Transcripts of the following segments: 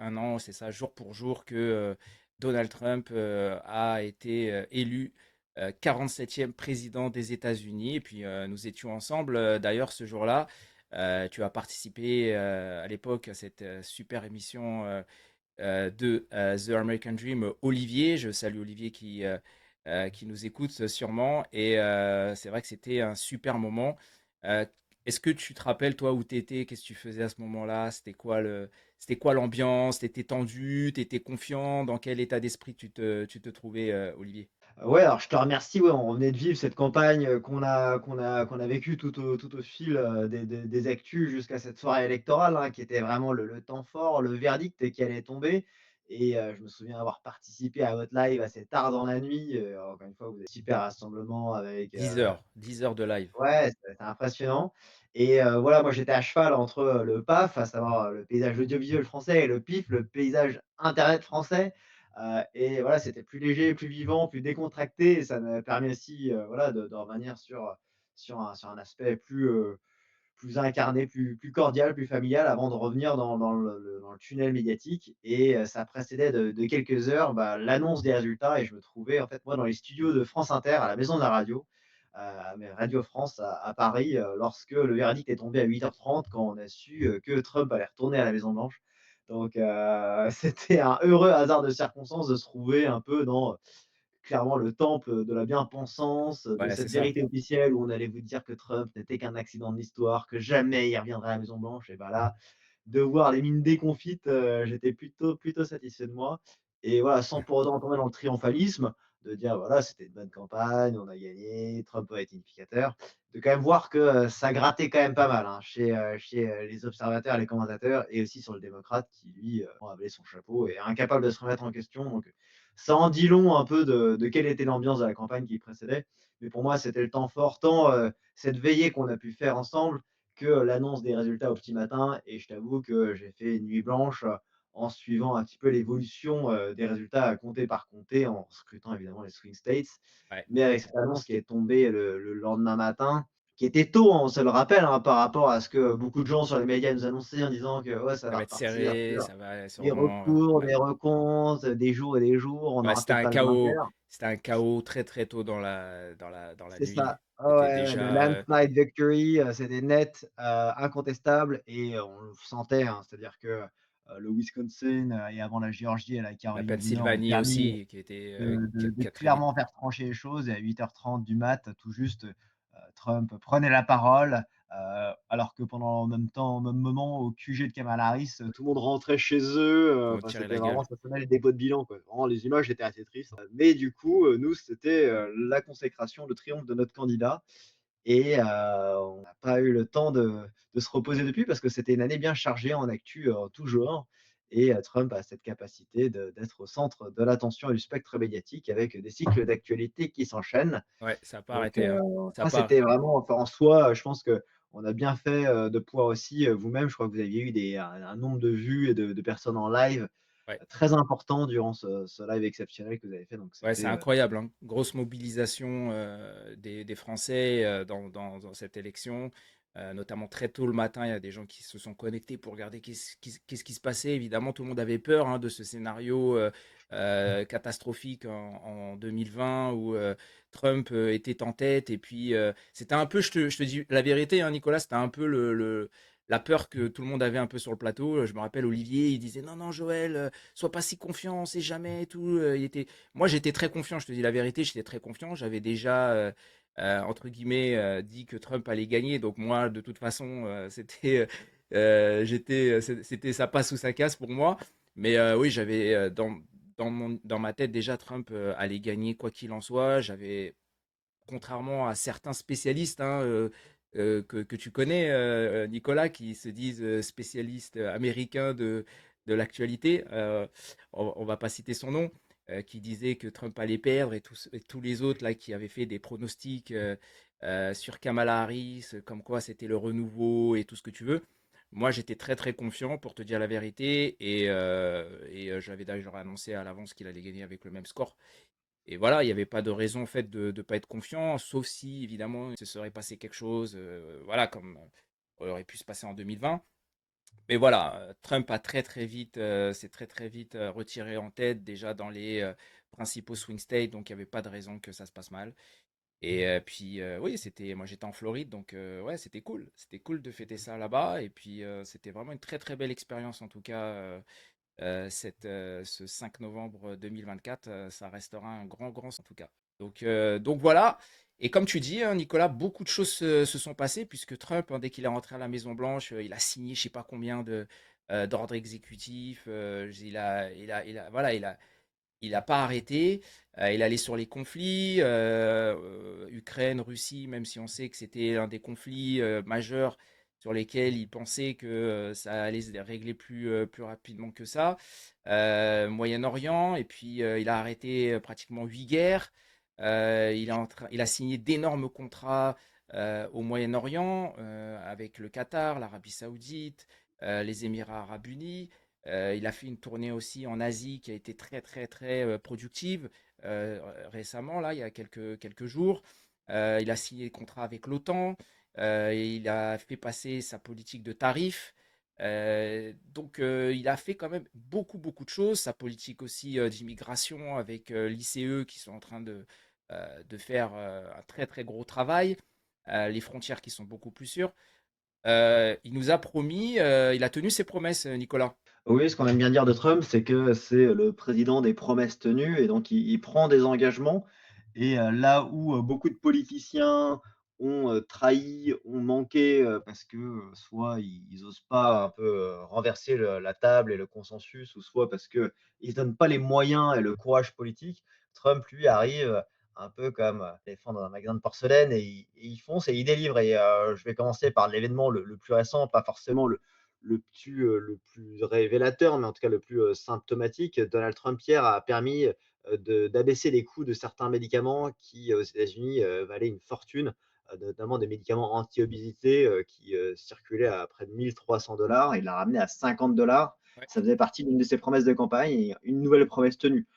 un an, c'est ça, jour pour jour, que Donald Trump a été élu 47e président des États-Unis. Et puis nous étions ensemble d'ailleurs ce jour-là. Tu as participé à l'époque à cette super émission de The American Dream, Olivier. Je salue Olivier qui nous écoute sûrement. Et c'est vrai que c'était un super moment. Euh, Est-ce que tu te rappelles, toi, où tu étais? Qu'est-ce que tu faisais à ce moment-là? C'était quoi l'ambiance? T'étais tendu? T'étais confiant? Dans quel état d'esprit tu te trouvais, Olivier? Ouais, alors je te remercie, ouais, on venait de vivre cette campagne, qu'on a vécue tout au fil, des actus jusqu'à cette soirée électorale, hein, qui était vraiment le temps fort, le verdict qui allait tomber et je me souviens avoir participé à votre live assez tard dans la nuit, encore une fois, vous êtes super rassemblement avec, 10 heures, 10 heures de live. ouais, c'était impressionnant et voilà, moi j'étais à cheval entre, le PAF, à savoir, le paysage audiovisuel français et le PIF, le paysage internet français, et voilà, c'était plus léger, plus vivant, plus décontracté et ça m'a permis aussi, voilà, de revenir sur un aspect plus incarné, plus cordial, plus familial avant de revenir dans le tunnel médiatique et ça précédait de quelques heures, bah, l'annonce des résultats et je me trouvais en fait moi dans les studios de France Inter à la Maison de la Radio, mais Radio France à Paris, lorsque le verdict est tombé à 8h30 quand on a su, que Trump allait retourner à la Maison Blanche. Donc c'était un heureux hasard de circonstances de se trouver un peu dans, clairement le temple de la bien-pensance, de Ouais, c'est cette ça. vérité officielle où on allait vous dire que Trump n'était qu'un accident de l'histoire, que jamais il reviendra à la Maison Blanche et bah là, de voir les mines déconfites, j'étais plutôt satisfait de moi et voilà, sans pour autant tomber dans le triomphalisme, de dire: «Voilà, c'était une bonne campagne, on a gagné, Trump a été unificateur». De quand même voir que, ça grattait quand même pas mal, hein, chez les observateurs et les commentateurs et aussi sur le démocrate qui lui, avait son chapeau et est incapable de se remettre en question donc ça en dit long un peu de quelle était l'ambiance de la campagne qui précédait. Mais pour moi, c'était le temps fort, tant, cette veillée qu'on a pu faire ensemble que l'annonce des résultats au petit matin et je t'avoue que j'ai fait une nuit blanche, en suivant un petit peu l'évolution, des résultats comté par comté, en scrutant évidemment les swing states. Ouais. Mais avec cette annonce qui est tombée le lendemain matin, qui était tôt, hein, on se le rappelle, hein, par rapport à ce que beaucoup de gens sur les médias nous annonçaient en disant que, ouais, ça Ça va va être repartir serré, sur ça va des sûrement. recours, Ouais. des recomptes, des jours et des jours, on Ouais, n'aura c'était peut-être un pas le chaos. vainqueur. C'était un chaos très très tôt dans la C'est nuit. ça. Ah C'était ouais, ouais, le déjà. landslide victory, c'était net, incontestable et on le sentait, hein. C'est-à-dire que, le Wisconsin, et avant la Géorgie et la La Caroline du Nord ont Pennsylvanie permis aussi, qui était de qui a très vite. clairement faire trancher les choses et à 8h30 du mat, tout juste, Trump prenait la parole, alors que pendant en même temps, au même moment, au QG de Kamala Harris, tout le monde rentrait chez eux, Pour me enfin, tirer c'était la vraiment gueule. ça sonnait le dépôt de bilan, quoi. Vraiment les images étaient assez tristes, mais du coup, nous, c'était, la consécration, le triomphe de notre candidat et on n'a pas eu le temps de se reposer depuis parce que c'était une année bien chargée en actu, en tout genre et Trump a cette capacité d'être au centre de l'attention et du spectre médiatique avec des cycles d'actualité qui s'enchaînent. Ouais, ça a pas Donc arrêté, hein. Ça a ça, pas. c'était vraiment enfin, en soi, je pense qu'on a bien fait, de pouvoir aussi, vous-même, je crois que vous aviez eu un nombre de vues et de personnes en live, Ouais. très important durant ce live exceptionnel que vous avez fait, donc Ouais, c'est c'était, incroyable, hein. Grosse mobilisation des Français dans cette élection. Notamment très tôt le matin, il y a des gens qui se sont connectés pour regarder qu'est-ce qui se passait. Évidemment, tout le monde avait peur hein, de ce scénario catastrophique en 2020 où Trump était en tête. Et puis, c'était un peu, je te dis la vérité, hein, Nicolas, c'était un peu la peur que tout le monde avait un peu sur le plateau. Je me rappelle Olivier, il disait non, non, Joël, sois pas si confiant, on sait jamais et tout. Moi, j'étais très confiant, je te dis la vérité, j'étais très confiant. J'avais déjà, entre guillemets, dit que Trump allait gagner. Donc moi, de toute façon, c'était ça passe ou ça casse pour moi. Mais oui, j'avais dans ma tête déjà Trump allait gagner quoi qu'il en soit. J'avais, contrairement à certains spécialistes hein, que tu connais, Nicolas, qui se disent spécialistes américains de l'actualité, on va pas citer son nom, qui disait que Trump allait perdre et tous les autres là qui avaient fait des pronostics sur Kamala Harris, comme quoi c'était le renouveau et tout ce que tu veux. Moi, j'étais très très confiant pour te dire la vérité et j'avais d'ailleurs annoncé à l'avance qu'il allait gagner avec le même score. Et voilà, il n'y avait pas de raison en fait de ne pas être confiant, sauf si évidemment il se serait passé quelque chose, voilà, comme aurait pu se passer en 2020. Mais voilà, Trump a très, très vite, s'est très, très vite, retiré en tête déjà dans les, principaux swing states, donc il y avait pas de raison que ça se passe mal. Et puis, oui, c'était moi j'étais en Floride, donc ouais, c'était cool. C'était cool de fêter ça là-bas et puis, c'était vraiment une très, très belle expérience en tout cas, ce 5 novembre 2024, ça restera un grand, grand en tout cas. Donc voilà. Et comme tu dis, hein, Nicolas, beaucoup de choses se sont passées puisque Trump, hein, dès qu'il est rentré à la Maison Blanche, il a signé je sais pas combien d'ordres exécutifs. Voilà, il a pas arrêté. Il allait sur les conflits, Ukraine, Russie, même si on sait que c'était un des conflits majeurs sur lesquels il pensait que ça allait se régler plus rapidement que ça. Moyen-Orient, et puis il a arrêté pratiquement 8 guerres. Il a signé d'énormes contrats au Moyen-Orient avec le Qatar, l'Arabie Saoudite, les Émirats Arabes Unis. Il a fait une tournée aussi en Asie qui a été très, très, très productive récemment, là, il y a quelques jours. Il a signé des contrats avec l'OTAN. Et il a fait passer sa politique de tarifs. Il a fait quand même beaucoup, beaucoup de choses. Sa politique aussi d'immigration avec l'ICE qui sont en train de faire un très, très gros travail. Les frontières qui sont beaucoup plus sûres. Il nous a promis, il a tenu ses promesses, Nicolas. Oui, ce qu'on aime bien dire de Trump, c'est que c'est le président des promesses tenues et donc il prend des engagements et là où, beaucoup de politiciens ont, trahi, ont manqué, parce que, soit ils osent pas un peu, renverser la table et le consensus ou soit parce qu'ils se donnent pas les moyens et le courage politique. Trump, lui, arrive, un peu comme, l'éléphant dans un magasin de porcelaine et il fonce et il délivre et je vais commencer par l'événement le plus récent, pas forcément le plus révélateur, mais en tout cas le plus, symptomatique. Donald Trump hier a permis, d'abaisser les coûts de certains médicaments qui, aux États-Unis, valaient une fortune, notamment des médicaments anti-obésité, qui, circulaient à près de 1 300 $. Il l'a ramené à 50 $. Ouais, Ça faisait partie d'une de ses promesses de campagne et une nouvelle promesse tenue.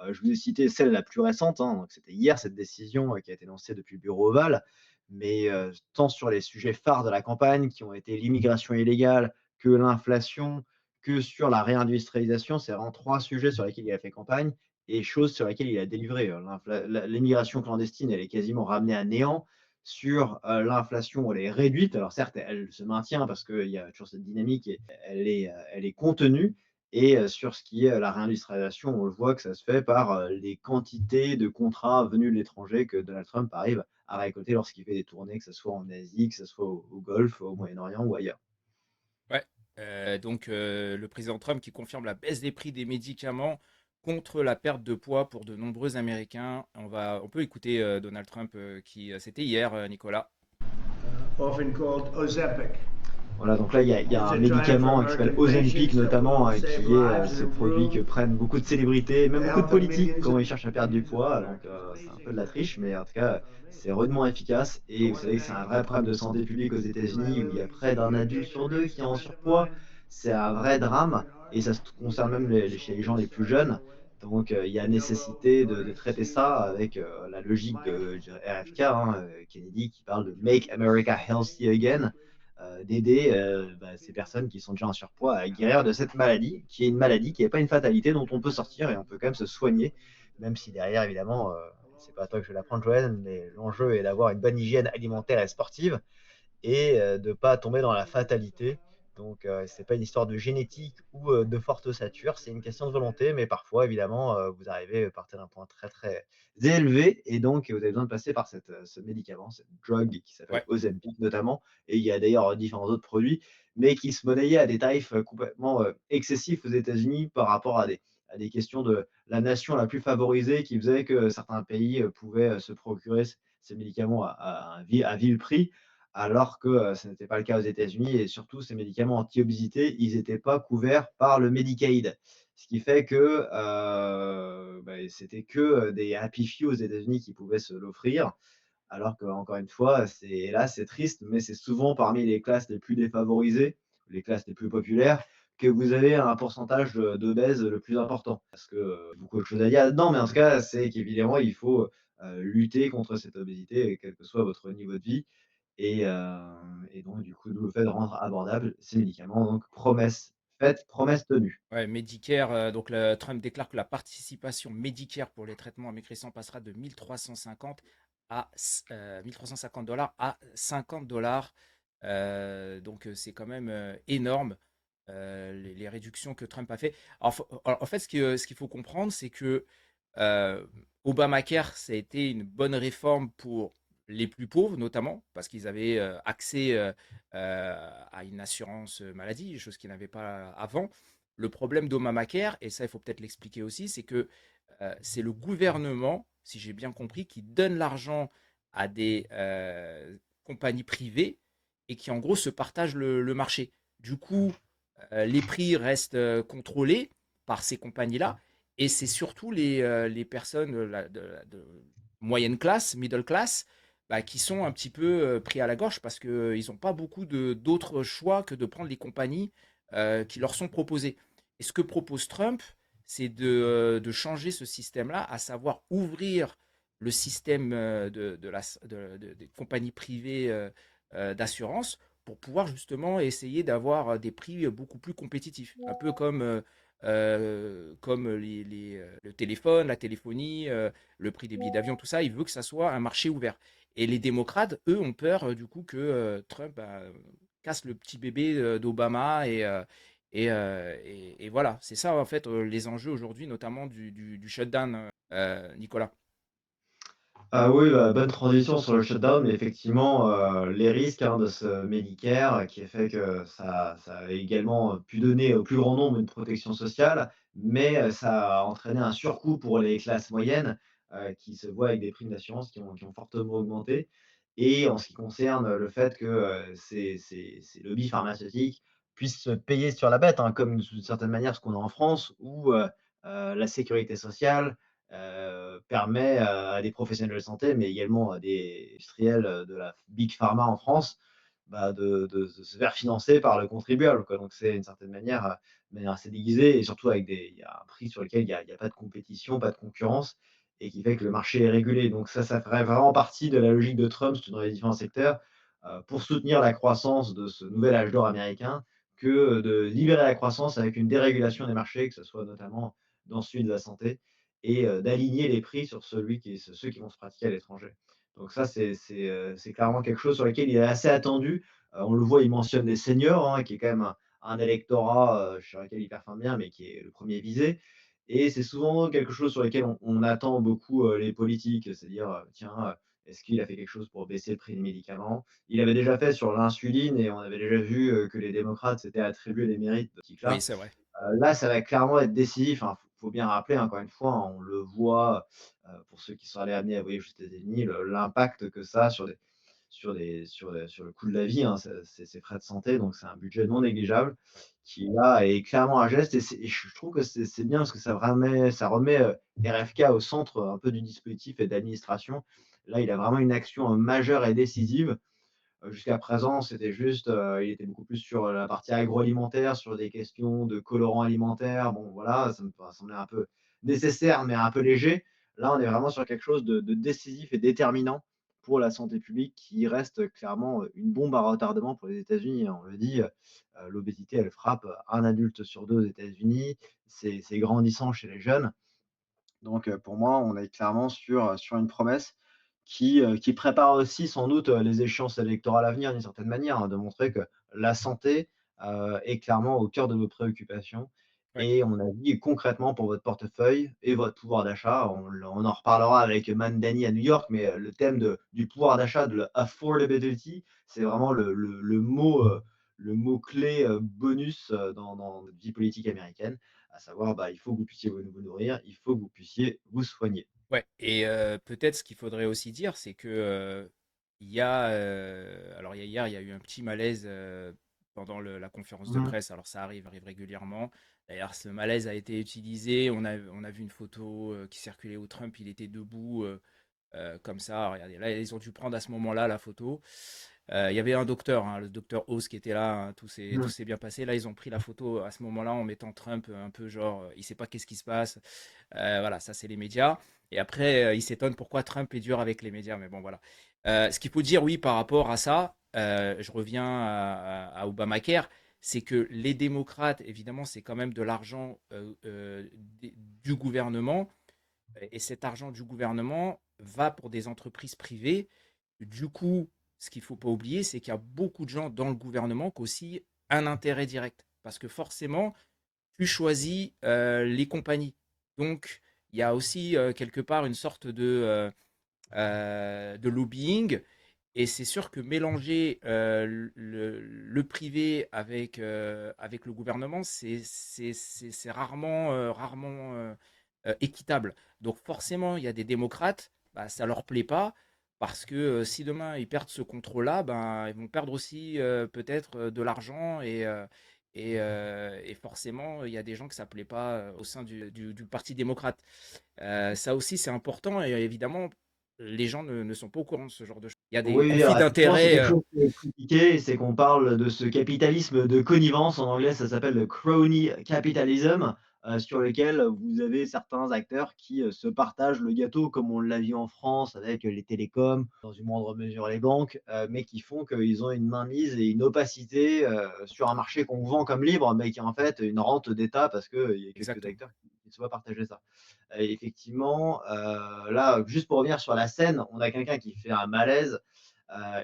Je vous ai cité celle la plus récente, hein, donc c'était hier cette décision, qui a été lancée depuis le bureau ovale, mais tant sur les sujets phares de la campagne qui ont été l'immigration illégale, que l'inflation, que sur la réindustrialisation. C'est vraiment 3 sujets sur lesquels il a fait campagne et choses sur lesquelles il a délivré. L'immigration clandestine, elle est quasiment ramenée à néant. Sur, l'inflation, elle est réduite. Alors certes, elle se maintient parce qu'il y a toujours cette dynamique et elle est contenue et sur ce qui est, la réindustrialisation, on le voit que ça se fait par, les quantités de contrats venus de l'étranger que Donald Trump arrive à récolter lorsqu'il fait des tournées, que ce soit en Asie, que ce soit au Golfe, au Moyen-Orient ou ailleurs. ouais. Le président Trump qui confirme la baisse des prix des médicaments contre la perte de poids pour de nombreux Américains. On peut écouter Donald Trump c'était hier, Nicolas. often called Ozempic. Voilà, donc là, il y a It's un a triumph for médicament qui s'appelle American Ozempic patients that will not notamment, only save qui est, lives ce and produit que improve prennent beaucoup de célébrités, et the même beaucoup de health of politiques millions quand and ils cherchent à perdre du millions of poids. Donc, Americans. c'est un peu Amazing de la triche, mais en tout cas, c'est amazing. rudement efficace So et vous one of savez the que c'est un things vrai problème de santé publique aux Eli États-Unis où il y a Lilly, près d'un senior adulte sur 2 executive qui est en friend of surpoids. mine, C'est un vrai drame et ça se concerne même les chez les gens les plus jeunes. Donc, il y a Jello, nécessité de Nordic traiter ça CEO, avec, la logique Mike, de, je dirais, RFK, who's hein, Kennedy qui parle de Johnny «Make America Carson, healthy CEO again», Liquid, d'aider, ces people personnes qui sont déjà en surpoids who à have guérir de cette maladie, qui est une maladie qui n'est pas une fatalité, dont on peut sortir et on peut quand même se soigner, même si derrière évidemment, c'est pas à toi que je vais l'apprendre Joël, mais l'enjeu est d'avoir une bonne hygiène alimentaire et sportive et de pas tomber dans la fatalité. Donc c'est pas une histoire de génétique ou de forte ossature, c'est une question de volonté, mais parfois évidemment, vous arrivez, partez d'un point très, très élevé et donc vous avez besoin de passer par ce médicament, cette drug qui s'appelle Ouais, Ozempic notamment et il y a d'ailleurs différents autres produits, mais qui se monnayaient à des tarifs, complètement, excessifs aux États-Unis par rapport à des questions de la nation la plus favorisée qui faisait que certains pays, pouvaient, se procurer ces médicaments à vil prix alors que, ce n'était pas le cas aux États-Unis et surtout ces médicaments anti-obésité, ils n'étaient pas couverts par le Medicaid. Ce qui fait que, c'était que, des happy few aux États-Unis qui pouvaient se l'offrir. Alors qu'encore une fois, c'est triste, mais c'est souvent parmi les classes les plus défavorisées, les classes les plus populaires, que vous avez un pourcentage d'obèses le plus important. Parce que, beaucoup de choses à dire là-dedans, mais en tout cas, c'est qu'évidemment, il faut, lutter contre cette obésité, quel que soit votre niveau de vie et donc du coup, d'où le fait de rendre abordables ces médicaments, donc promesse faite, promesse tenue. Ouais, Medicare, donc Trump déclare que la participation Medicare pour les traitements maigrissants passera de 1350 à 1350 $ à 50 $. Donc c'est quand même énorme les réductions que Trump a fait. En fait, ce qu'il faut comprendre, c'est que euh, Obamacare, ça a été une bonne réforme pour les plus pauvres, notamment, parce qu'ils avaient accès à une assurance maladie, chose qu'ils n'avaient pas avant. Le problème d'Obamacare, et ça, il faut peut-être l'expliquer aussi, c'est que c'est le gouvernement, si j'ai bien compris, qui donne l'argent à des compagnies privées et qui, en gros, se partagent le marché. Du coup, les prix restent contrôlés par ces compagnies-là et c'est surtout les personnes de moyenne classe, middle class, bah, qui sont un petit peu pris à la gorge parce qu'ils n'ont pas beaucoup d'autres choix que de prendre les compagnies qui leur sont proposées. Et ce que propose Trump, c'est de changer ce système-là, à savoir ouvrir le système des compagnies privées d'assurance pour pouvoir justement essayer d'avoir des prix beaucoup plus compétitifs. Un peu comme le téléphone, la téléphonie, le prix des billets d'avion, tout ça. Il veut que ça soit un marché ouvert. Et les démocrates, eux, ont peur du coup que Trump casse le petit bébé d'Obama et voilà. C'est ça en fait les enjeux aujourd'hui, notamment du shutdown, Nicolas. Ah oui, bah, bonne transition sur le shutdown, mais effectivement, les risques, hein, de ce Medicare qui a fait que ça a également, pu donner au plus grand nombre une protection sociale, mais ça a entraîné un surcoût pour les classes moyennes, qui se voient avec des primes d'assurance qui ont fortement augmenté et en ce qui concerne le fait que, ces lobbies pharmaceutiques puissent se payer sur la bête, hein, comme d'une certaine manière ce qu'on a en France où, la sécurité sociale, permet à des professionnels de santé, mais également à des industriels, de la big pharma en France, bah, de se faire financer par le contribuable, quoi. Donc c'est d'une certaine manière, de manière assez déguisée et surtout avec des il y a un prix sur lequel il y a pas de compétition, pas de concurrence et qui fait que le marché est régulé. Donc ça ferait vraiment partie de la logique de Trump dans les différents secteurs, pour soutenir la croissance de ce nouvel âge d'or américain que, de libérer la croissance avec une dérégulation des marchés, que ce soit notamment dans celui de la santé et d'aligner les prix sur ceux qui vont se pratiquer à l'étranger. Donc ça, c'est clairement quelque chose sur lequel il est assez attendu. On le voit, il mentionne les seniors, hein, qui est quand même un électorat, sur lequel il performe bien, mais qui est le premier visé et c'est souvent quelque chose sur lequel on attend beaucoup, les politiques, c'est-à-dire, tiens, est-ce qu'il a fait quelque chose pour baisser le prix des médicaments? Il avait déjà fait sur l'insuline et on avait déjà vu, que les démocrates s'étaient attribué les mérites de ce Oui, là. c'est vrai. Là, ça va clairement être décisif, hein. Faut bien rappeler encore une fois, hein, on le voit, pour ceux qui sont allés amenés à voyager aux États-Unis, l'impact que ça a sur le coût de la vie, hein, ces frais de santé, donc c'est un budget non négligeable qui là est clairement un geste et je trouve que c'est bien parce que ça remet, RFK au centre, un peu du dispositif et de l'administration. Là, il a vraiment une action, majeure et décisive. Jusqu'à présent, c'était juste, il était beaucoup plus sur la partie agroalimentaire, sur des questions de colorants alimentaires. Bon voilà, ça me semblait un peu nécessaire, mais un peu léger. Là, on est vraiment sur quelque chose de décisif et déterminant pour la santé publique qui reste clairement, une bombe à retardement pour les États-Unis, hein. On le dit, l'obésité, elle frappe, 1 adulte sur 2 aux États-Unis. C'est grandissant chez les jeunes. Donc, pour moi, on est clairement sur une promesse qui prépare aussi sans doute, les échéances électorales à venir d'une certaine manière, hein, de montrer que la santé, est clairement au cœur de vos préoccupations Ouais. et on a dit concrètement pour votre portefeuille et votre pouvoir d'achat, on en reparlera avec Mamdani à New York, mais, le thème du pouvoir d'achat, de l'affordability, c'est vraiment le mot clé, bonus, dans notre vie politique américaine à savoir, bah, il faut que vous puissiez vous nourrir, il faut que vous puissiez vous soigner. Ouais, et peut-être ce qu'il faudrait aussi dire, c'est que il y a, alors hier, il y a eu un petit malaise pendant la conférence de Mmh. presse. Alors ça arrive régulièrement. D'ailleurs, ce malaise a été utilisé. On a vu une photo qui circulait où Trump, il était debout comme ça. Regardez, là, ils ont dû prendre à ce moment-là la photo. Il y avait un docteur, hein, le docteur Oz qui était là, hein, tout Mmh. s'est bien passé. Là, ils ont pris la photo à ce moment-là en mettant Trump un peu genre, il sait pas qu'est-ce qui se passe. Voilà, ça c'est les médias. Et après, il s'étonne pourquoi Trump est dur avec les médias. Mais bon, voilà. Ce qu'il faut dire, oui, par rapport à ça, je reviens à Obamacare, c'est que les démocrates, évidemment, c'est quand même de l'argent du gouvernement, et cet argent du gouvernement va pour des entreprises privées. Du coup, ce qu'il ne faut pas oublier, c'est qu'il y a beaucoup de gens dans le gouvernement qui ont aussi un intérêt direct. Parce que forcément, tu choisis les compagnies. Donc, il y a aussi quelque part une sorte de lobbying. Et c'est sûr que mélanger le privé avec le gouvernement, c'est rarement, équitable. Donc forcément, il y a des démocrates, bah, ça leur plaît pas, parce que si demain ils perdent ce contrôle-là, ben, ils vont perdre aussi peut-être de l'argent et forcément, il y a des gens que ça plaît pas au sein du Parti démocrate. Ça aussi, c'est important et évidemment, les gens ne sont pas au courant de ce genre de choses. Il y a des Oui, conflits alors effectivement, c'est d'intérêts. quelque chose qui est critiqué, c'est qu'on parle de ce capitalisme de connivence. En anglais, ça s'appelle le crony capitalism, sur lequel vous avez certains acteurs qui, se partagent le gâteau comme on l'a vu en France avec les télécoms, dans une moindre mesure les banques, mais qui font qu'ils ont une mainmise et une opacité, sur un marché qu'on vend comme libre, mais qui est en fait une rente d'État parce qu'il y a quelques Exactement. acteurs qui se voient partager ça. Effectivement, là, juste pour revenir sur la scène, on a quelqu'un qui fait un malaise,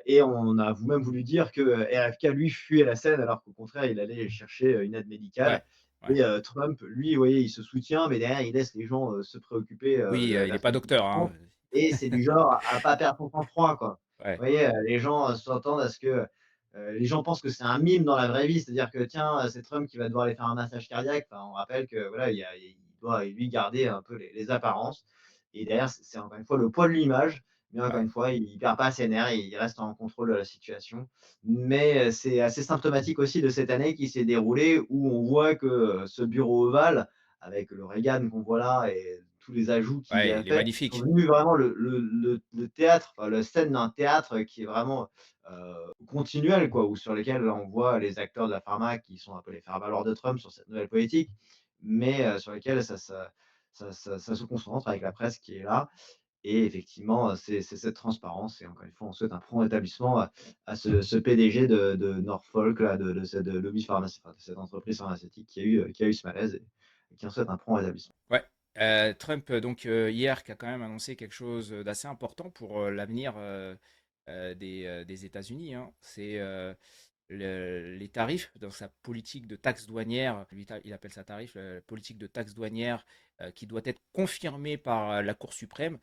et on a vous-même voulu dire que, RFK, lui, fuyait la scène alors qu'au contraire, il allait chercher, une aide Ouais, médicale ouais. et Trump, lui, vous voyez, il se soutient, mais derrière, il laisse les gens, se préoccuper, Oui, de il la n'est pas santé docteur, des hein. gens et c'est du genre à pas perdre son sang-froid, quoi. Vous Ouais, voyez, les gens, s'attendent à ce que, les gens pensent que c'est un mime dans la vraie vie, c'est-à-dire que tiens, c'est Trump qui va devoir aller faire un massage cardiaque. Enfin, on rappelle que voilà, il doit lui garder un peu les apparences et derrière, c'est encore une fois le poids de l'image, mais encore ouais, une fois, il perd pas ses nerfs, il reste en contrôle de la situation. Mais, c'est assez symptomatique aussi de cette année qui s'est déroulée où on voit que, ce bureau ovale avec le Reagan qu'on voit là et tous les ajouts qu'il y ouais, a il est fait, sont magnifique. venus vraiment le théâtre, enfin la scène d'un théâtre qui est vraiment, continuel quoi, où sur lesquels on voit les acteurs de la pharma qui sont un peu les faire-valoir de Trump sur cette nouvelle politique, mais, sur lesquels ça se concentre avec la presse qui est là et effectivement, c'est cette transparence et encore une fois, on souhaite un prompt rétablissement à ce PDG de Norfolk là, de cette lobby pharmaceutique, enfin de cette entreprise pharmaceutique qui a eu ce malaise et qui en souhaite un prompt rétablissement. Ouais. Trump, donc hier, qui a quand même annoncé quelque chose d'assez important pour l'avenir des États-Unis, hein. C'est les tarifs dans sa politique de taxe douanière. Lui, il appelle ça tarif, politique de taxe douanière qui doit être confirmée par la Cour suprême.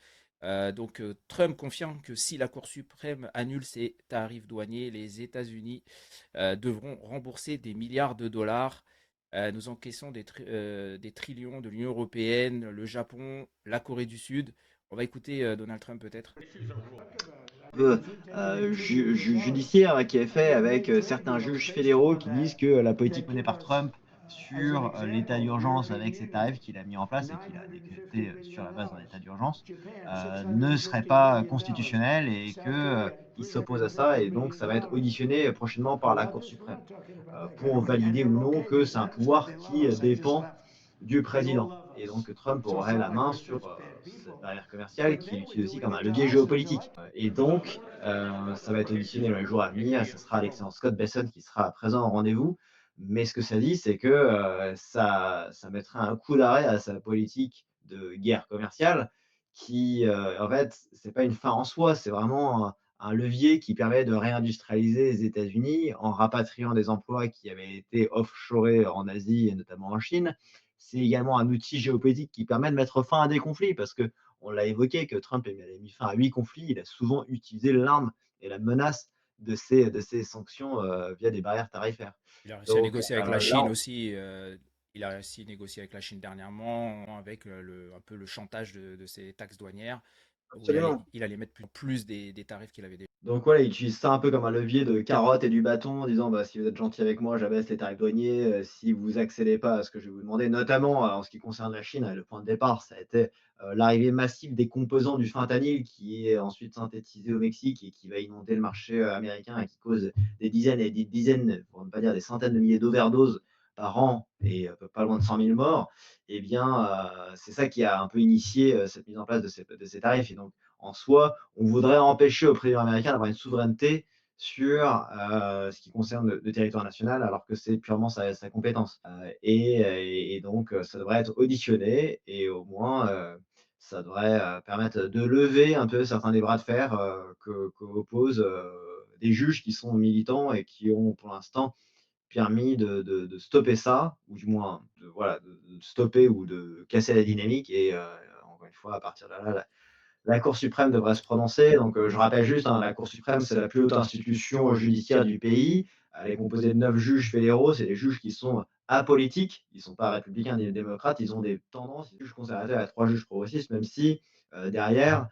Donc Trump confirme que si la Cour suprême annule ces tarifs douaniers, les États-Unis devront rembourser des milliards de dollars. Nous encaissons des trillions de l'Union européenne, le Japon, la Corée du Sud. On va écouter Donald Trump peut-être. Peu, judiciaire qui est fait avec, certains juges fédéraux qui disent que la politique menée par Trump sur, l'état d'urgence avec ces tarifs qu'il a mis en place et qu'il a décrété, sur la base d'un état d'urgence, ne serait pas constitutionnelle et que, il s'oppose à ça et donc ça va être auditionné, prochainement par la Cour suprême, pour valider ou non que c'est un pouvoir qui, dépend du président et donc Trump aurait la main sur, cette barrière commerciale qu'il utilise aussi comme un levier géopolitique. Et donc, ça va être auditionné dans les jours à venir. Ce sera l'excellent Scott Bessent qui sera présent au rendez-vous. Mais ce que ça dit, c'est que ça mettrait un coup d'arrêt à sa politique de guerre commerciale qui, en fait, c'est pas une fin en soi, c'est vraiment un levier qui permet de réindustrialiser les États-Unis en rapatriant des emplois qui avaient été offshorés en Asie et notamment en Chine. C'est également un outil géopolitique qui permet de mettre fin à des conflits parce que on l'a évoqué que Trump avait mis fin à 8 conflits. Il a souvent utilisé l'arme et la menace de ces sanctions via des barrières tarifaires. Il a réussi à Donc négocier avec la là, Chine aussi. Il a réussi à négocier avec la Chine dernièrement avec un peu le chantage de ces taxes douanières où absolument. il allait mettre plus des tarifs qu'il avait déjà. Donc voilà, il utilise ça un peu comme un levier de carotte et du bâton en disant: «Bah, si vous êtes gentil avec moi, j'abaisse les tarifs douaniers, si vous accédez pas à ce que je vais vous demander», notamment, en ce qui concerne la Chine, le point de départ, ça a été, l'arrivée massive des composants du fentanyl qui est ensuite synthétisé au Mexique et qui va inonder le marché, américain et qui cause des dizaines et des dizaines, pour ne pas dire des centaines de milliers d'overdoses, par an et pas loin de 100 000 morts, eh bien, c'est ça qui a un peu initié, cette mise en place de ces tarifs et donc en soi, on voudrait empêcher au président américain d'avoir une souveraineté sur, ce qui concerne le territoire national alors que c'est purement sa compétence. Et donc, ça devrait être auditionné et au moins, ça devrait, permettre de lever un peu certains des bras de fer, qu'opposent, des juges qui sont militants et qui ont pour l'instant permis de stopper ça, ou du moins de voilà, de stopper ou de casser la dynamique et encore une fois, à partir de là, la Cour suprême devrait se prononcer. Donc, je rappelle juste, hein, la Cour suprême, c'est la plus haute institution judiciaire du pays. Elle est composée de 9 juges fédéraux. C'est des juges qui sont apolitiques. Ils ne sont pas républicains ni démocrates. Ils ont des tendances. Les juges conservateurs et 3 juges progressistes, même si derrière,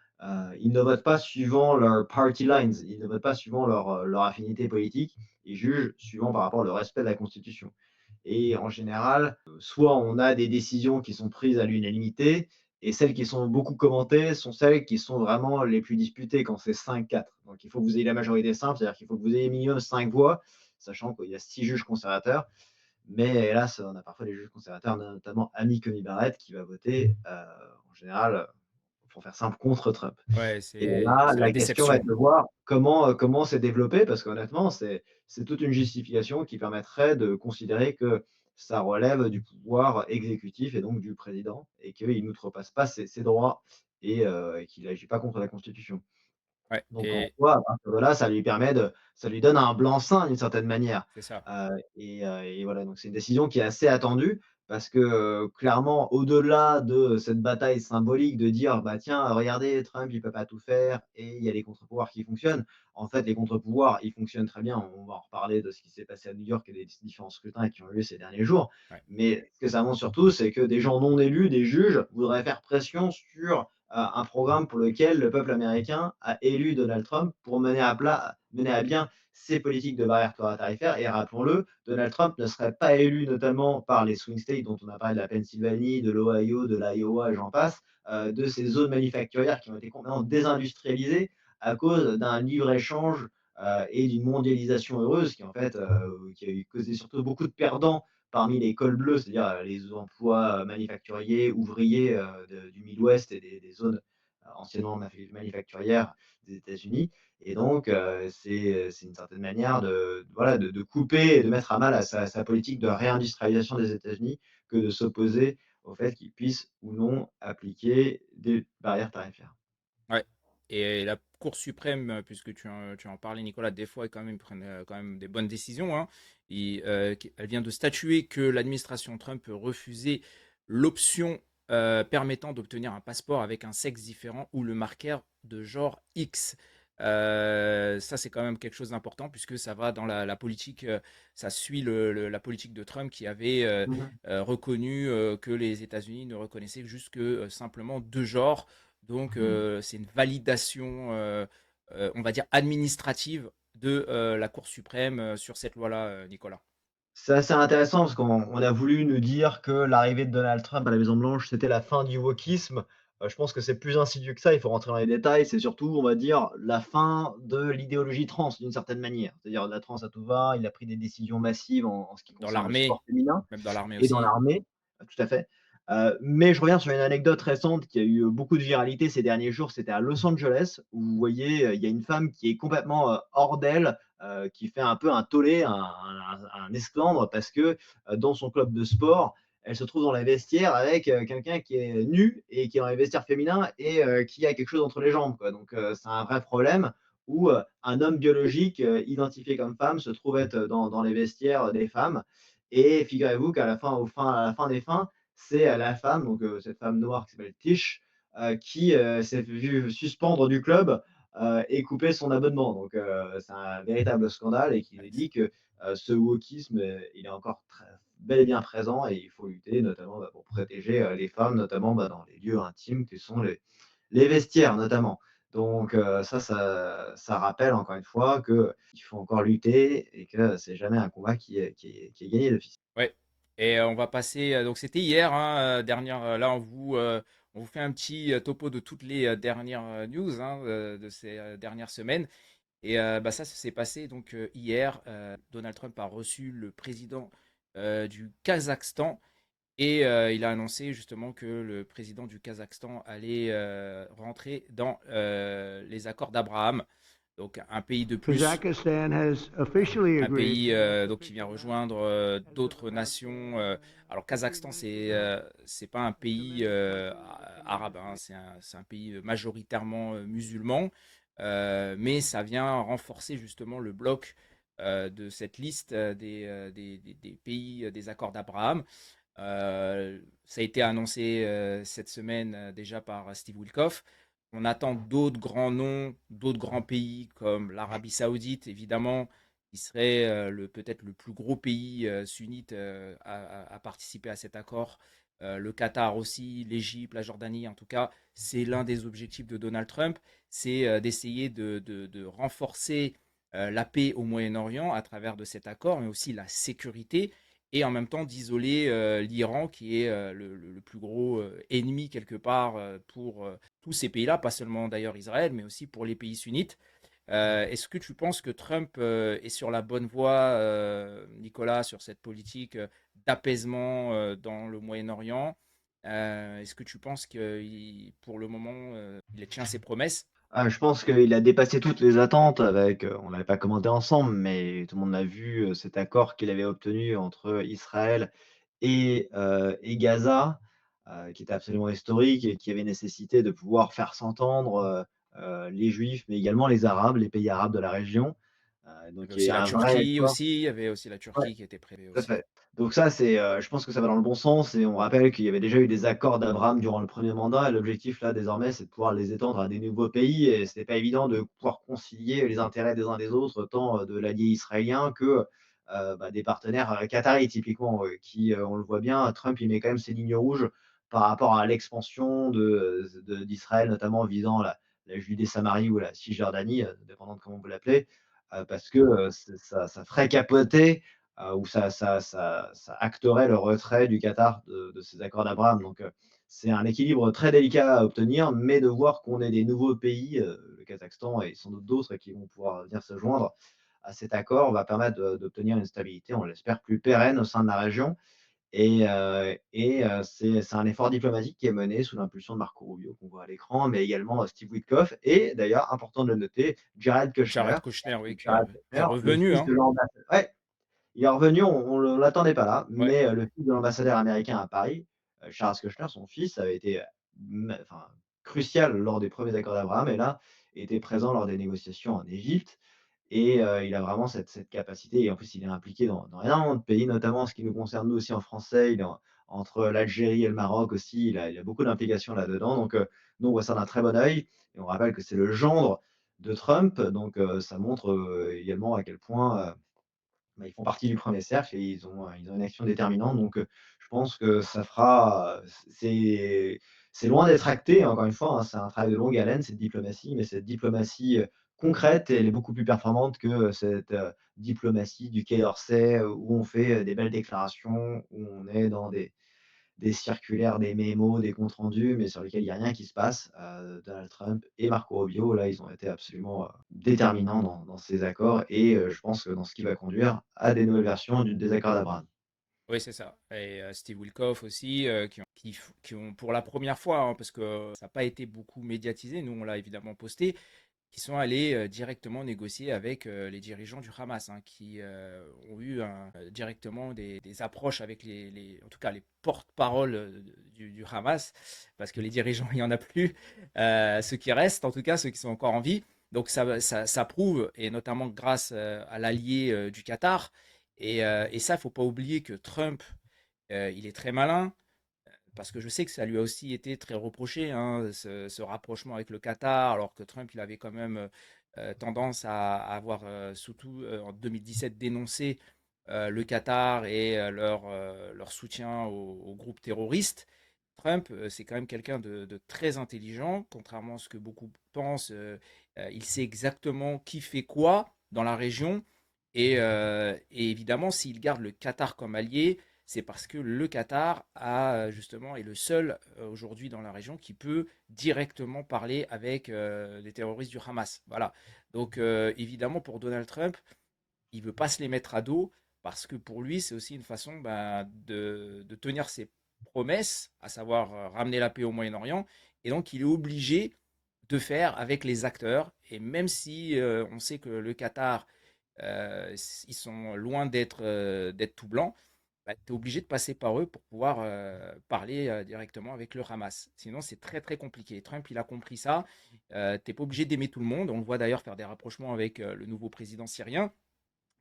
ils ne votent pas suivant leurs party lines. Ils ne votent pas suivant leur affinité politique. Ils jugent suivant par rapport au respect de la Constitution. Et en général, soit on a des décisions qui sont prises à l'unanimité, et celles qui sont beaucoup commentées sont celles qui sont vraiment les plus disputées quand c'est 5-4. Donc il faut que vous ayez la majorité simple, c'est-à-dire qu'il faut que vous ayez minimum 5 voix, sachant qu'il y a 6 juges conservateurs. Mais hélas, on a parfois des juges conservateurs, notamment Amy Coney Barrett, qui va voter en général, pour faire simple, contre Trump. Ouais, Et c'est là, c'est la la question va être déception. de voir comment c'est développé, parce qu'honnêtement, c'est toute une justification qui permettrait de considérer que ça relève du pouvoir exécutif et donc du président et qu'il n'outrepasse pas ses droits et qu'il n'agit pas contre la Constitution. Ouais, Donc en et soi, à partir de là, ça lui donne un blanc-seing d'une certaine manière. c'est ça. Et voilà, donc c'est une décision qui est assez attendue parce que, clairement, au-delà de cette bataille symbolique de dire: «Bah, tiens, regardez, Trump, il peut pas tout faire et il y a les contre-pouvoirs qui fonctionnent». En fait, les contre-pouvoirs, ils fonctionnent très bien. On va en reparler de ce qui s'est passé à New York et des différents scrutins qui ont eu lieu ces derniers jours. Ouais. Mais ce que ça montre surtout, c'est que des gens non élus, des juges, voudraient faire pression sur un programme pour lequel le peuple américain a élu Donald Trump pour mener à bien ses politiques de barrières tarifaires. Et rappelons-le, Donald Trump ne serait pas élu notamment par les swing states dont on a parlé de la Pennsylvanie, de l'Ohio, de l'Iowa et j'en passe, de ces zones manufacturières qui ont été complètement désindustrialisées à cause d'un libre-échange et d'une mondialisation heureuse qui en fait qui a causé surtout beaucoup de perdants parmi les cols bleus, c'est-à-dire les emplois manufacturiers, ouvriers du Midwest et des zones anciennement manufacturières des États-Unis. Et donc, c'est une certaine manière voilà, de couper et de mettre à mal sa politique de réindustrialisation des États-Unis que de s'opposer au fait qu'ils puissent ou non appliquer des barrières tarifaires. Ouais, et la Cour suprême, puisque tu en parlais, Nicolas, des fois, quand même, prennent quand même des bonnes décisions, hein. Elle vient de statuer que l'administration Trump peut refuser l'option permettant d'obtenir un passeport avec un sexe différent ou le marqueur de genre X. Ça, c'est quand même quelque chose d'important puisque ça va dans la politique, ça suit la politique de Trump qui avait Mmh. reconnu que les États-Unis ne reconnaissaient juste que simplement deux genres. Donc, Mmh. c'est une validation, on va dire, administrative de la Cour suprême sur cette loi-là, Nicolas. C'est assez intéressant parce qu'on a voulu nous dire que l'arrivée de Donald Trump à la Maison Blanche, c'était la fin du wokisme. Je pense que c'est plus insidieux que ça, il faut rentrer dans les détails. C'est surtout, on va dire, la fin de l'idéologie trans d'une certaine manière. C'est-à-dire la trans à tout va, il a pris des décisions massives en ce qui Dans concerne le l'armée, sport féminin même dans l'armée et dans aussi. l'armée, tout à fait. Mais je reviens sur une anecdote récente qui a eu beaucoup de viralité ces derniers jours. C'était à Los Angeles où vous voyez, il y a une femme qui est complètement hors d'elle, qui fait un peu un tollé, un esclandre parce que dans son club de sport, elle se trouve dans les vestiaires avec quelqu'un qui est nu et qui est dans les vestiaires féminins et qui a quelque chose entre les jambes, quoi. Donc, c'est un vrai problème où un homme biologique identifié comme femme se trouve être dans les vestiaires des femmes et figurez-vous qu'à la fin, à la fin des fins, c'est la femme, donc cette femme noire qui s'appelle Tish, qui s'est vue suspendre du club et couper son abonnement. Donc c'est un véritable scandale et qui Ouais, nous dit que ce wokisme, il est encore bel et bien présent et il faut lutter notamment pour protéger les femmes, notamment dans les lieux intimes que sont les vestiaires notamment. Donc ça rappelle encore une fois qu'il faut encore lutter et que c'est jamais un combat qui est gagné d'office. ouais. Et on va passer, donc c'était hier, hein, dernière, là on vous fait un petit topo de toutes les dernières news, hein, de ces dernières semaines. Et bah, ça s'est passé donc hier. Donald Trump a reçu le président du Kazakhstan. Et il a annoncé justement que le président du Kazakhstan allait rentrer dans les accords d'Abraham, donc un pays de plus, Kazakhstan has officially un agreed. pays donc qui vient rejoindre d'autres nations. Alors Kazakhstan, c'est pas un pays arabe, hein, c'est un pays majoritairement musulman, mais ça vient renforcer justement le bloc de cette liste des pays des accords d'Abraham. Ça a été annoncé cette semaine déjà par Steve Witkoff. On attend d'autres grands noms, d'autres grands pays comme l'Arabie Saoudite, évidemment, qui serait peut-être le plus gros pays sunnite à participer à cet accord. Le Qatar aussi, l'Égypte, la Jordanie, en tout cas, c'est l'un des objectifs de Donald Trump, c'est d'essayer de renforcer la paix au Moyen-Orient à travers de cet accord, mais aussi la sécurité et en même temps d'isoler l'Iran qui est le plus gros ennemi quelque part pour tous ces pays-là, pas seulement d'ailleurs Israël, mais aussi pour les pays sunnites. Est-ce que tu penses que Trump est sur la bonne voie, Nicolas, sur cette politique d'apaisement dans le Moyen-Orient? Est-ce que tu penses que pour le moment, il tient ses promesses? Ah, je pense qu'il a dépassé toutes les attentes avec, on l'avait pas commenté ensemble, mais tout le monde a vu, cet accord qu'il avait obtenu entre Israël et Gaza, qui était absolument historique et qui avait nécessité de pouvoir faire s'entendre, les Juifs, mais également les Arabes, les pays arabes de la région. Il y avait Donc il y aussi a la un vrai Turquie accord. aussi, il y avait aussi la Ouais. Turquie qui était prévue Tout à aussi. fait. Donc ça, c'est, je pense que ça va dans le bon sens et on rappelle qu'il y avait déjà eu des accords d'Abraham durant le premier mandat et l'objectif là, désormais, c'est de pouvoir les étendre à des nouveaux pays et c'était pas évident de pouvoir concilier les intérêts des uns des autres, tant, de l'allié israélien que, bah, des partenaires, qataris typiquement, qui, on le voit bien, Trump, il met quand même ses lignes rouges par rapport à l'expansion d'Israël, notamment visant la Judée-Samarie ou la Cisjordanie, dépendant de comment vous l'appelez, parce que, ça ferait capoter où ça acterait le retrait du Qatar de ces accords d'Abraham. Donc, c'est un équilibre très délicat à obtenir, mais de voir qu'on ait des nouveaux pays, le Kazakhstan et sans doute d'autres qui vont pouvoir venir se joindre à cet accord va permettre d'obtenir une stabilité, on l'espère, plus pérenne au sein de la région. C'est un effort diplomatique qui est mené sous l'impulsion de Marco Rubio, qu'on voit à l'écran, mais également Steve Witkoff et d'ailleurs, important de le noter, Jared Kushner. Jared Kushner, oui, Jared qui est Kushner, le revenu, fils hein. de l'ambassadeur. Ouais, il est revenu, on ne l'attendait pas là, Ouais. mais le fils de l'ambassadeur américain à Paris, Charles Kushner, son fils, avait été, enfin, crucial lors des premiers accords d'Abraham et là, était présent lors des négociations en Égypte et il a vraiment cette capacité et en plus, il est impliqué dans énormément de pays, notamment en ce qui nous concerne nous aussi en français, il est entre l'Algérie et le Maroc aussi, il a beaucoup d'implications là-dedans donc nous, on voit ça d'un très bon œil et on rappelle que c'est le gendre de Trump donc ça montre, également à quel point, bah, ils font partie du premier cercle et ils ont une action déterminante donc je pense que ça fera, c'est loin d'être acté encore une fois, hein, c'est un travail de longue haleine, cette diplomatie, mais cette diplomatie, concrète, elle est beaucoup plus performante que, cette, diplomatie du Quai d'Orsay, où on fait, des belles déclarations, où on est dans des circulaires, des mémos, des comptes rendus, mais sur lesquels il y a rien qui se passe. Donald Trump et Marco Rubio, là, ils ont été absolument, déterminants dans ces accords et je pense que dans ce qui va conduire à des nouvelles versions du des accords d'Abraham. Oui, c'est ça. Et Steve Wilkoff aussi, qui ont pour la première fois, hein, parce que ça n'a pas été beaucoup médiatisé, nous on l'a évidemment posté, qui sont allés directement négocier avec les dirigeants du Hamas, hein, qui ont eu directement des approches avec en tout cas les porte-paroles du Hamas, parce que les dirigeants, il n'y en a plus. Ceux qui restent, en tout cas, ceux qui sont encore en vie. Donc ça prouve, et notamment grâce à l'allié du Qatar, et ça, il ne faut pas oublier que Trump, il est très malin, parce que je sais que ça lui a aussi été très reproché, hein, ce rapprochement avec le Qatar, alors que Trump, il avait quand même tendance à avoir, surtout en 2017, dénoncé le Qatar et leur soutien aux groupes terroristes. Trump, c'est quand même quelqu'un de très intelligent, contrairement à ce que beaucoup pensent. Il sait exactement qui fait quoi dans la région. Et évidemment, s'il garde le Qatar comme allié, c'est parce que le Qatar justement est le seul aujourd'hui dans la région qui peut directement parler avec les terroristes du Hamas. Voilà. Donc évidemment pour Donald Trump, il veut pas se les mettre à dos. parce que pour lui, c'est aussi une façon de tenir ses promesses, à savoir ramener la paix au Moyen-Orient. Et donc, il est obligé de faire avec les acteurs. Et même si on sait que le Qatar, ils sont loin d'être tout blancs, bah, tu es obligé de passer par eux pour pouvoir parler directement avec le Hamas. Sinon, c'est très très compliqué. Trump, il a compris ça. Tu n'es pas obligé d'aimer tout le monde. On le voit d'ailleurs faire des rapprochements avec le nouveau président syrien,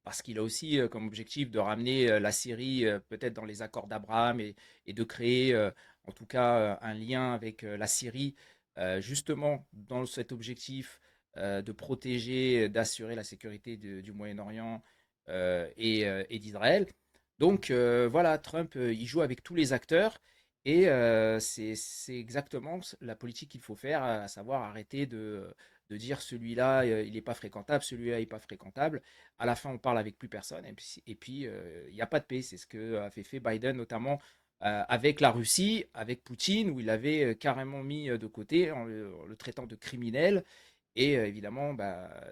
parce qu'il a aussi comme objectif de ramener la Syrie peut-être dans les accords d'Abraham et de créer en tout cas un lien avec la Syrie, justement dans cet objectif de protéger, d'assurer la sécurité du Moyen-Orient et d'Israël. Donc voilà, Trump, il joue avec tous les acteurs et c'est exactement la politique qu'il faut faire, à savoir arrêter de dire celui-là, il n'est pas fréquentable, celui-là, il n'est pas fréquentable. À la fin, on parle avec plus personne et puis il n'y a pas de paix. C'est ce que avait fait Biden notamment avec la Russie, avec Poutine, où il avait carrément mis de côté en le traitant de criminel. Et évidemment,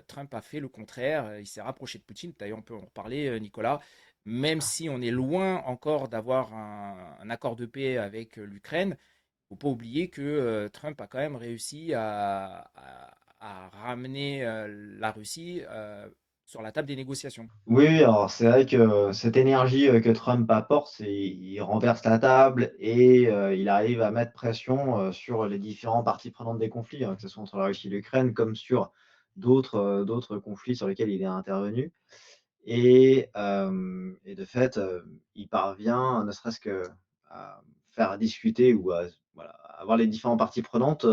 Trump a fait le contraire. Il s'est rapproché de Poutine. D'ailleurs, on peut en reparler, Nicolas. Même si on est loin encore d'avoir un accord de paix avec l'Ukraine, il ne faut pas oublier que Trump a quand même réussi à ramener la Russie sur la table des négociations. Oui, alors c'est vrai que cette énergie, que Trump apporte, c'est il renverse la table et il arrive à mettre pression, sur les différents parties prenantes des conflits, hein, que ce soit entre la Russie et l'Ukraine, comme sur d'autres conflits sur lesquels il est intervenu. Et de fait, il parvient, ne serait-ce qu'à faire discuter ou à voilà, avoir les différentes parties prenantes,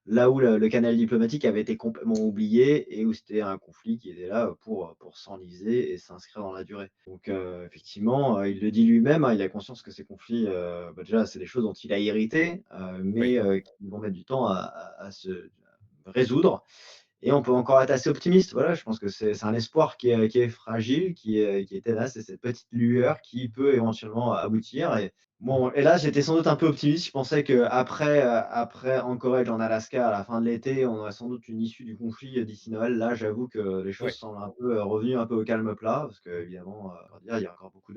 là où le canal diplomatique avait été complètement oublié et où c'était un conflit qui était là, pour s'enliser et s'inscrire dans la durée. Donc, effectivement, il le dit lui-même, hein, il a conscience que ces conflits, déjà, c'est des choses dont il a hérité, Oui, mais qui vont mettre du temps à se résoudre. Et on peut encore être assez optimiste. Voilà, je pense que c'est un espoir qui est fragile, qui est ténace. C'est cette petite lueur qui peut éventuellement aboutir. Et bon, et là, j'étais sans doute un peu optimiste. Je pensais qu'après, après Anchorage en Alaska, à la fin de l'été, on aurait sans doute une issue du conflit d'ici Noël. Là, j'avoue que les oui, choses semblent un peu revenues un peu au calme plat, parce qu'évidemment, on va dire, il y a encore beaucoup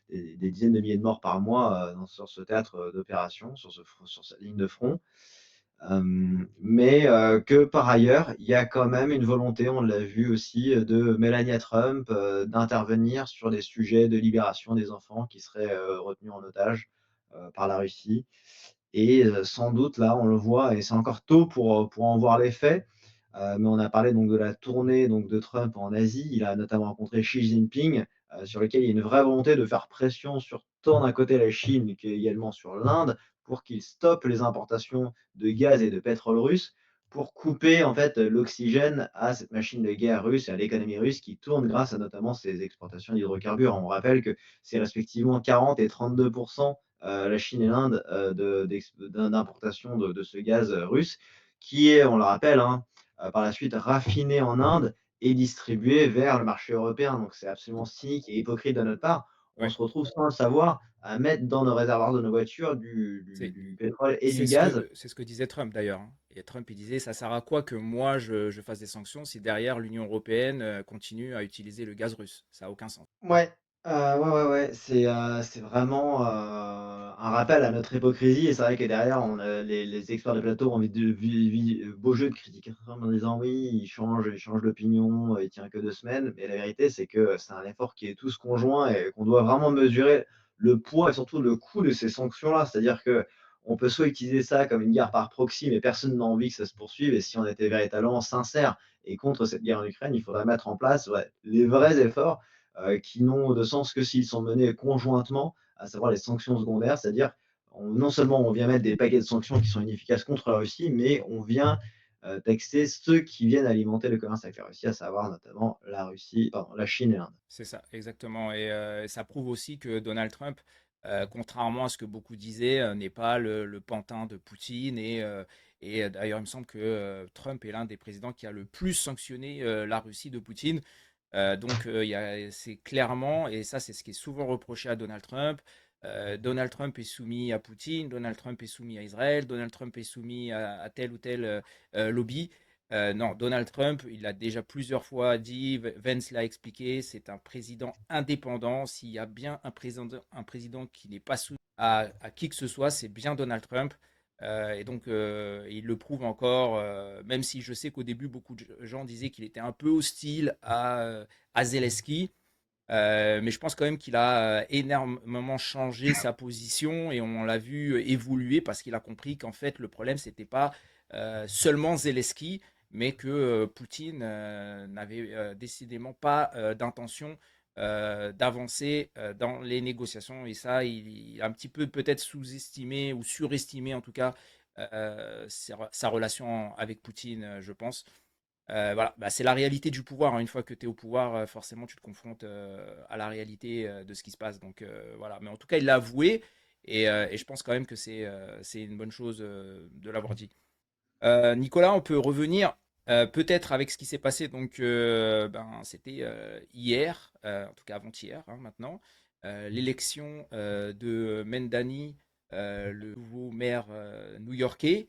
des dizaines de milliers de morts par mois sur ce théâtre d'opération, sur cette ligne de front. Mais que par ailleurs, il y a quand même une volonté, on l'a vu aussi, de Melania Trump, d'intervenir sur des sujets de libération des enfants qui seraient, retenus en otage, par la Russie. Et sans doute là, on le voit et c'est encore tôt pour en voir l'effet, mais on a parlé donc de la tournée donc de Trump en Asie. Il a notamment rencontré Xi Jinping, sur lequel il y a une vraie volonté de faire pression sur tant d'un côté la Chine qu'également sur l'Inde, pour qu'ils stoppent les importations de gaz et de pétrole russe, pour couper en fait l'oxygène à cette machine de guerre russe et à l'économie russe qui tourne grâce à notamment ces exportations d'hydrocarbures. On rappelle que c'est respectivement 40 et 32 la Chine et l'Inde, d'importation de ce gaz russe, qui est, on le rappelle, hein, par la suite raffiné en Inde et distribué vers le marché européen. Donc c'est absolument cynique et hypocrite de notre part. On oui. se retrouve sans le savoir à mettre dans nos réservoirs de nos voitures C'est, du pétrole et c'est du ce gaz. que, c'est ce que disait Trump d'ailleurs, hein. Et Trump, il disait, ça sert à quoi que moi je fasse des sanctions si derrière l'Union européenne continue à utiliser le gaz russe? Ça n'a aucun sens. Ouais, ouais, c'est vraiment, un rappel à notre hypocrisie et c'est vrai que derrière on a les experts de plateau ont envie de beau jeu de critiquer Trump en disant: «Oui, il change d'opinion, il tient que 2 semaines», mais la vérité c'est que c'est un effort qui est tous conjoint et qu'on doit vraiment mesurer le poids et surtout le coût de ces sanctions-là. C'est-à-dire qu'on peut soit utiliser ça comme une guerre par proxy, mais personne n'a envie que ça se poursuive et si on était véritablement sincère et contre cette guerre en Ukraine, il faudrait mettre en place, ouais, les vrais efforts qui n'ont de sens que s'ils sont menés conjointement, à savoir les sanctions secondaires, c'est-à-dire non seulement on vient mettre des paquets de sanctions qui sont inefficaces contre la Russie, mais on vient taxer ceux qui viennent alimenter le commerce avec la Russie, à savoir notamment la Chine et l'Inde. C'est ça, exactement. Et ça prouve aussi que Donald Trump, contrairement à ce que beaucoup disaient, n'est pas le pantin de Poutine. Et d'ailleurs, il me semble que Trump est l'un des présidents qui a le plus sanctionné la Russie de Poutine. Donc, c'est clairement, et ça, c'est ce qui est souvent reproché à Donald Trump. Donald Trump est soumis à Poutine, Donald Trump est soumis à Israël, Donald Trump est soumis à tel ou tel lobby. Non, Donald Trump, il a déjà plusieurs fois dit, Vance l'a expliqué, c'est un président indépendant. S'il y a bien un président qui n'est pas soumis à qui que ce soit, c'est bien Donald Trump. Et donc, il le prouve encore, même si je sais qu'au début, beaucoup de gens disaient qu'il était un peu hostile à Zelensky. Mais je pense quand même qu'il a énormément changé sa position et on l'a vu évoluer parce qu'il a compris qu'en fait le problème c'était pas seulement Zelensky, mais que Poutine n'avait décidément pas d'intention d'avancer dans les négociations et ça il a un petit peu peut-être sous-estimé ou surestimé en tout cas sa relation avec Poutine, je pense. Voilà, bah, c'est la réalité du pouvoir, hein. Une fois que tu es au pouvoir, forcément, tu te confrontes à la réalité de ce qui se passe. Donc voilà, mais en tout cas, il l'a avoué et je pense quand même que c'est une bonne chose de l'avoir dit. Nicolas, on peut revenir peut-être avec ce qui s'est passé. Donc, ben, c'était hier, en tout cas avant-hier, hein, maintenant, l'élection de Mendani, le nouveau maire new-yorkais.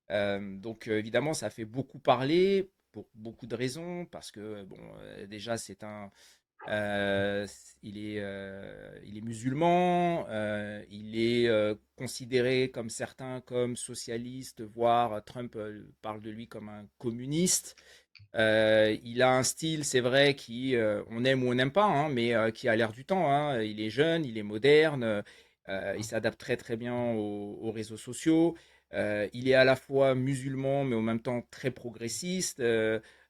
Donc évidemment, ça fait beaucoup parler pour beaucoup de raisons, parce que bon, déjà c'est un, il est musulman, il est considéré comme certains comme socialiste, voire Trump parle de lui comme un communiste. Il a un style, c'est vrai, qui on aime ou on n'aime pas, hein, mais qui a l'air du temps, hein. Il est jeune, il est moderne, il s'adapte très très bien aux réseaux sociaux. Il est à la fois musulman, mais en même temps très progressiste.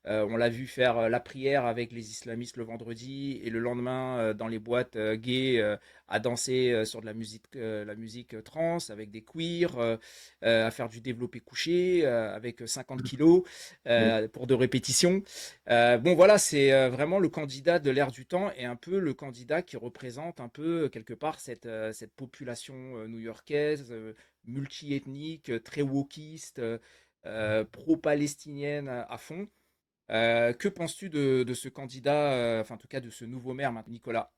On l'a vu faire la prière avec les islamistes le vendredi et le lendemain dans les boîtes gays à danser sur de la musique trance avec des queers, à faire du développé couché avec 50 kilos pour de répétitions. Bon, voilà, c'est vraiment le candidat de l'ère du temps et un peu le candidat qui représente un peu quelque part cette population new-yorkaise, multi-ethnique, très wokiste, pro-palestinienne à fond. Que penses-tu de ce candidat, enfin en tout cas de ce nouveau maire maintenant, Nicolas?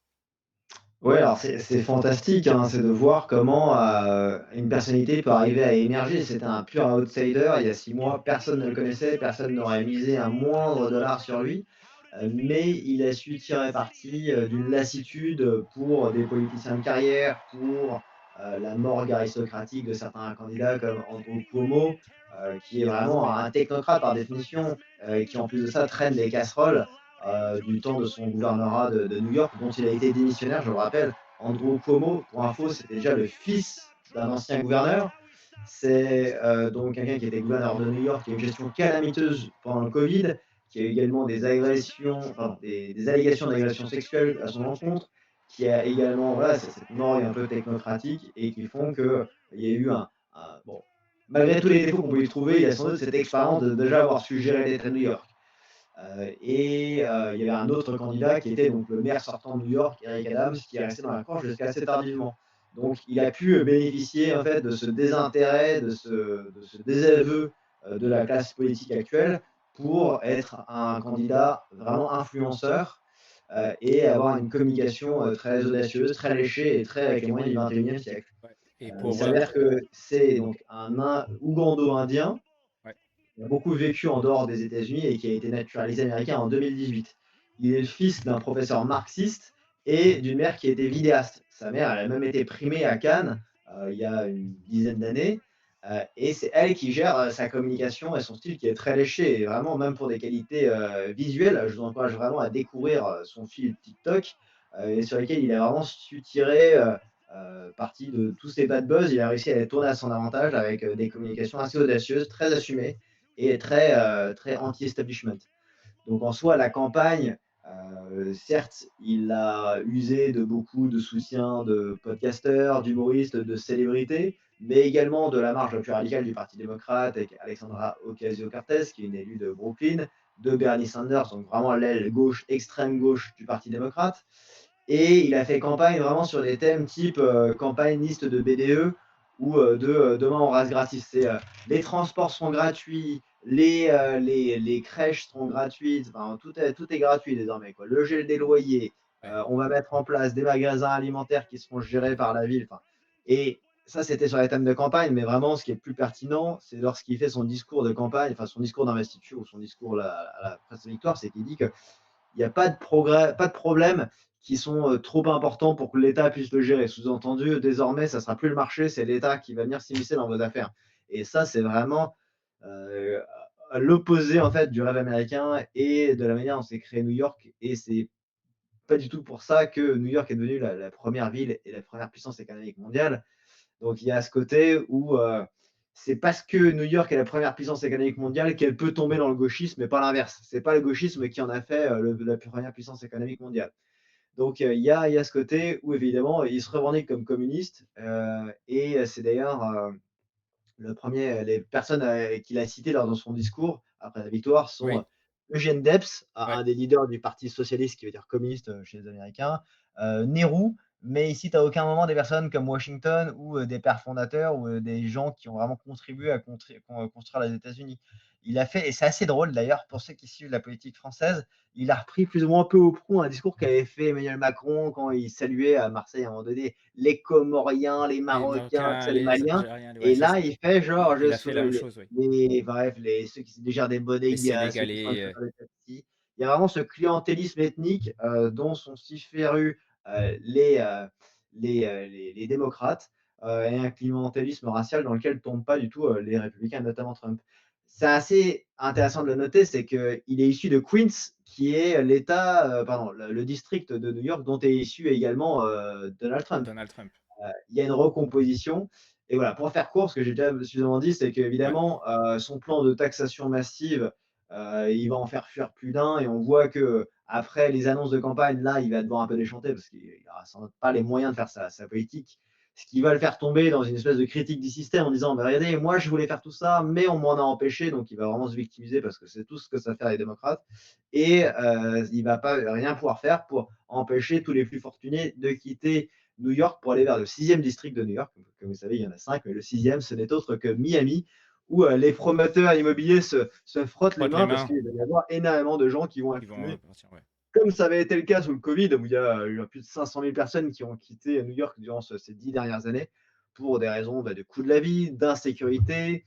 Ouais, alors c'est fantastique, hein, c'est de voir comment, une personnalité peut arriver à émerger. C'était un pur outsider il y a 6 mois, personne ne le connaissait, personne n'aurait misé un moindre dollar sur lui, mais il a su tirer parti, d'une lassitude, pour des politiciens de carrière, pour, la morgue aristocratique de certains candidats comme Andrew Cuomo, qui est vraiment un technocrate par définition, qui en plus de ça traîne des casseroles du temps de son gouvernorat de New York, dont il a été démissionnaire, je le rappelle. Andrew Cuomo, pour info, c'était déjà le fils d'un ancien gouverneur. C'est donc quelqu'un qui était gouverneur de New York, qui a eu une gestion calamiteuse pendant le Covid, qui a eu également des agressions, enfin, des allégations d'agressions sexuelles à son encontre, qui a également, voilà, cette morgue un peu technocratique et qui font qu'il y a eu bon, malgré tous les défauts qu'on peut y trouver, il y a sans doute cette expérience de déjà avoir su gérer l'État de New York. Il y avait un autre candidat qui était donc le maire sortant de New York, Eric Adams, qui est resté dans la course jusqu'à assez tardivement. Donc il a pu bénéficier en fait de ce désintérêt, de ce désaveu de la classe politique actuelle pour être un candidat vraiment influenceur et avoir une communication très audacieuse, très léchée et très avec les moyens du 21e siècle. Ouais. Et Il pour s'avère que c'est donc Ougando-indien ouais, qui a beaucoup vécu en dehors des États-Unis et qui a été naturalisé américain en 2018. Il est le fils d'un professeur marxiste et d'une mère qui était vidéaste. Sa mère, elle a même été primée à Cannes il y a une dizaine d'années. Et c'est elle qui gère sa communication et son style qui est très léché. Et vraiment, même pour des qualités visuelles, je vous encourage vraiment à découvrir son fil TikTok et sur lequel il a vraiment su tirer parti de tous ces bad buzz. Il a réussi à les tourner à son avantage avec des communications assez audacieuses, très assumées et très anti-establishment. Donc en soi, la campagne, certes, il a usé de beaucoup de soutien de podcasteurs, d'humoristes, de célébrités, mais également de la marge la plus radicale du Parti démocrate avec Alexandra Ocasio-Cortez, qui est une élue de Brooklyn, de Bernie Sanders, donc vraiment l'aile gauche, extrême gauche du Parti démocrate. Et il a fait campagne vraiment sur des thèmes type campagne liste de BDE ou demain on rase gratis. C'est les transports seront gratuits, les crèches seront gratuites, enfin, tout est gratuit désormais, quoi. Le gel des loyers, ouais, on va mettre en place des magasins alimentaires qui seront gérés par la ville. Enfin, et ça, c'était sur les thèmes de campagne, mais vraiment, ce qui est le plus pertinent, c'est lorsqu'il fait son discours de campagne, enfin son discours d'investiture ou son discours à la presse de victoire, c'est qu'il dit qu'il n'y a pas de progrès, pas de problème qui sont trop importants pour que l'État puisse le gérer. Sous-entendu, désormais, ça sera plus le marché, c'est l'État qui va venir s'immiscer dans vos affaires. Et ça, c'est vraiment euh, à l'opposé en fait du rêve américain et de la manière dont s'est créé New York. Et c'est pas du tout pour ça que New York est devenue la première ville et la première puissance économique mondiale. Donc il y a ce côté où c'est parce que New York est la première puissance économique mondiale qu'elle peut tomber dans le gauchisme, mais pas l'inverse. C'est pas le gauchisme qui en a fait la première puissance économique mondiale. Donc il y a ce côté où évidemment il se revendique comme communiste et c'est d'ailleurs les personnes qu'il a citées lors de son discours après la victoire sont Oui, Eugène Debs, ouais, un des leaders du Parti socialiste, qui veut dire communiste chez les Américains, Nehru, mais il cite à aucun moment des personnes comme Washington ou des pères fondateurs ou des gens qui ont vraiment contribué à construire les États-Unis. Il a fait, et c'est assez drôle d'ailleurs pour ceux qui suivent la politique française, il a repris plus ou moins peu au prou un discours qu'avait fait Emmanuel Macron quand il saluait à Marseille à un moment donné les Comoriens, les les Marocains, Marocains, les les Maliens. Algériens, ouais, Et c'est là, ça. il fait genre, Il je a fait suis la même chose, oui. bref, ceux qui se dégèrent des Les bodegas, ceux qui sont Sénégalais, dans les taxis. Il y a vraiment ce clientélisme ethnique dont sont si férus les démocrates et un clientélisme racial dans lequel ne tombent pas du tout les républicains, notamment Trump. C'est assez intéressant de le noter, c'est qu'il est issu de Queens, qui est l'État, pardon, le district de New York dont est issu également Donald Trump. Donald Trump. Il y a une recomposition. Et voilà, pour faire court, ce que j'ai déjà suffisamment dit, c'est Ouais, qu'évidemment, son plan de taxation massive, il va en faire fuir plus d'un. Et on voit que après les annonces de campagne, là, il va devoir un peu déchanter parce qu'il n'aura sans doute pas les moyens de faire sa politique. Ce qui va le faire tomber dans une espèce de critique du système en disant, bah, regardez, moi je voulais faire tout ça, mais on m'en a empêché. Donc il va vraiment se victimiser parce que c'est tout ce que ça fait les démocrates. Et il va pas rien pouvoir faire pour empêcher tous les plus fortunés de quitter New York pour aller vers le sixième district de New York. Comme vous savez, il y en a cinq, mais le sixième, ce n'est autre que Miami, où les promoteurs immobiliers se frottent les frotte les mains parce mains, qu'il va y avoir énormément de gens qui vont qui vont affluer. partir, ouais. Comme ça avait été le cas sous le Covid, où il y a eu plus de 500 000 personnes qui ont quitté New York durant ces 10 dernières années pour des raisons de coût de la vie, d'insécurité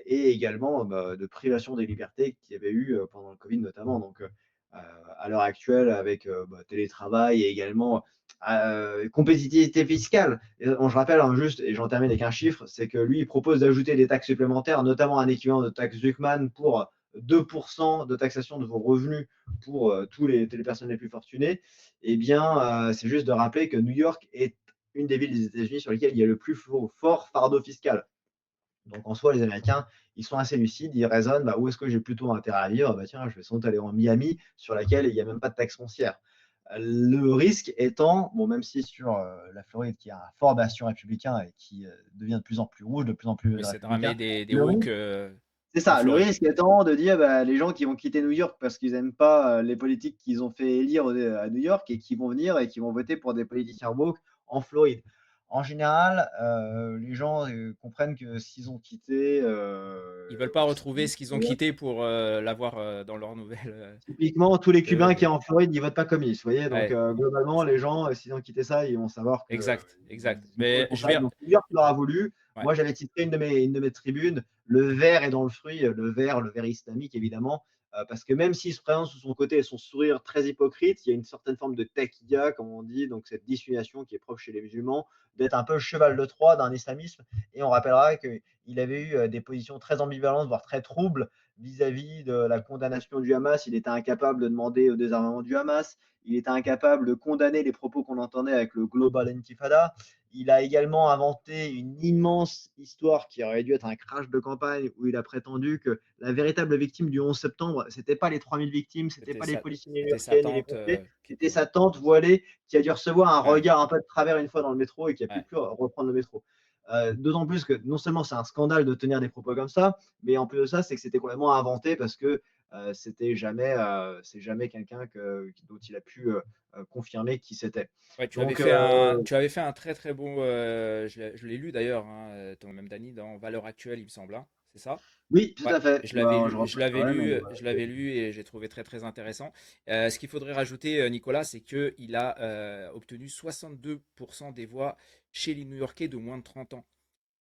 et également de privation des libertés qu'il y avait eu pendant le Covid notamment. Donc à l'heure actuelle, avec télétravail et également compétitivité fiscale. Et, je rappelle juste, et j'en termine avec un chiffre, c'est que lui, il propose d'ajouter des taxes supplémentaires, notamment un équivalent de taxe Zuckman pour 2% de taxation de vos revenus pour les personnes les plus fortunées. Eh bien, c'est juste de rappeler que New York est une des villes des États-Unis sur lesquelles il y a le plus fort fardeau fiscal. Donc en soi, les Américains, ils sont assez lucides, ils raisonnent, bah, où est-ce que j'ai plutôt intérêt à vivre? Bah, tiens, je vais sans doute aller en Miami, sur laquelle il n'y a même pas de taxe foncière. Le risque étant, bon, même si sur la Floride, qui a un fort bastion républicain et qui devient de plus en plus rouge, de plus en plus Oui, c'est de ramener républicain, des le woke risque, c'est en ça, le Floride. risque étant de dire bah, les gens qui vont quitter New York parce qu'ils n'aiment pas les politiques qu'ils ont fait élire à New York et qui vont venir et qui vont voter pour des politiciens woke en Floride. En général, les gens comprennent que s'ils ont quitté, Ils veulent pas retrouver ce qu'ils ont quitté pour l'avoir dans leur nouvelle. typiquement, tous les Cubains qui De- sont en Floride, ils votent pas communistes. Vous voyez, donc Ouais, c'est globalement, ça. les gens, s'ils ont quitté ça, ils vont savoir que Exact, exact. ils ont le Mais je contraire. vais. Donc, New York l'aura voulu. Ouais, Moi, j'avais titré une de mes tribunes, le vert est dans le fruit, le vert islamique, évidemment, parce que même s'il se présente sous son côté et son sourire très hypocrite, il y a une certaine forme de taqiyya, comme on dit, donc cette dissimulation qui est propre chez les musulmans, d'être un peu le cheval de Troie d'un islamisme. Et on rappellera qu'il avait eu des positions très ambivalentes, voire très troubles vis-à-vis de la condamnation du Hamas. Il était incapable de demander au désarmement du Hamas. Il était incapable de condamner les propos qu'on entendait avec le Global Intifada. Il a également inventé une immense histoire qui aurait dû être un crash de campagne où il a prétendu que la véritable victime du 11 septembre, ce n'était pas les 3000 victimes, ce n'était c'était pas les sa, policiers c'était sa new-yorkais ni les tante pompiers, qui c'était était. sa tante voilée qui a dû recevoir un Ouais, regard un peu de travers une fois dans le métro et qui a pu ouais. plus reprendre le métro. D'autant plus que non seulement c'est un scandale de tenir des propos comme ça, mais en plus de ça, c'est que c'était complètement inventé parce que c'est jamais quelqu'un dont il a pu confirmer qui c'était. Ouais, Donc, tu avais fait un très très bon. Je l'ai lu d'ailleurs, hein, ton même Dany, dans Valeurs actuelles, il me semble, hein. c'est ça? Oui, tout Ouais, à fait. je l'avais Bah, je lu, je l'avais reposterai, mais lu, je l'avais lu et j'ai trouvé très très intéressant. Ce qu'il faudrait rajouter, Nicolas, c'est qu'il a obtenu 62% des voix chez les New-Yorkais de moins de 30 ans.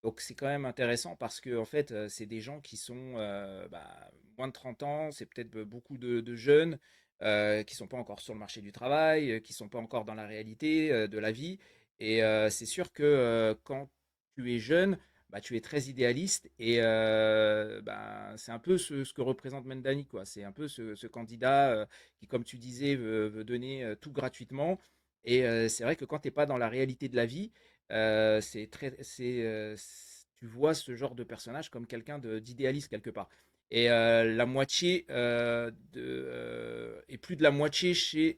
Donc c'est quand même intéressant parce que en fait, c'est des gens qui sont moins de 30 ans, c'est peut-être beaucoup de jeunes qui sont pas encore sur le marché du travail, qui sont pas encore dans la réalité de la vie. Et c'est sûr que quand tu es jeune, bah, tu es très idéaliste et bah, c'est un peu ce que représente Mendani, quoi. C'est un peu ce candidat qui, comme tu disais, veut donner tout gratuitement. Et c'est vrai que quand tu n'es pas dans la réalité de la vie, tu vois ce genre de personnage comme quelqu'un d'idéaliste quelque part. Et la moitié et plus de la moitié chez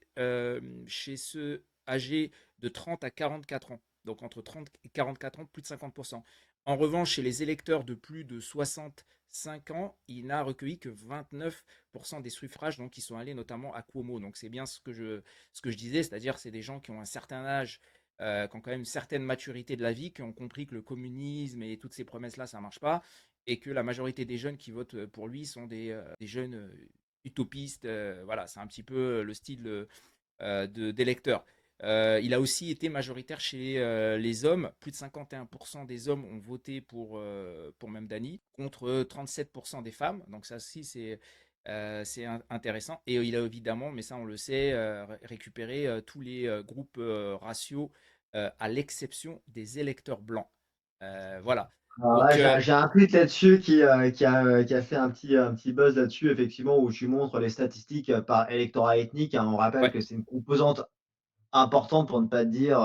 ceux âgés de 30 à 44 ans. Donc entre 30 et 44 ans, plus de 50%. En revanche, chez les électeurs de plus de 65 ans, il n'a recueilli que 29% des suffrages, donc qui sont allés notamment à Cuomo. Donc c'est bien ce que je disais, c'est-à-dire c'est des gens qui ont un certain âge, qui ont quand même une certaine maturité de la vie, qui ont compris que le communisme et toutes ces promesses-là, ça ne marche pas, et que la majorité des jeunes qui votent pour lui sont des jeunes utopistes. Voilà, c'est un petit peu le style d'électeur. Il a aussi été majoritaire chez les hommes. Plus de 51% des hommes ont voté pour Memdani, contre 37% des femmes. Donc ça aussi, c'est intéressant. Et il a évidemment, mais ça on le sait, récupéré tous les groupes raciaux, à l'exception des électeurs blancs. Voilà. Alors là, Donc, j'ai un tweet là-dessus qui a fait un petit buzz là-dessus, effectivement, où tu montres les statistiques par électorat ethnique, hein. On rappelle ouais, que c'est une composante importante pour ne pas dire,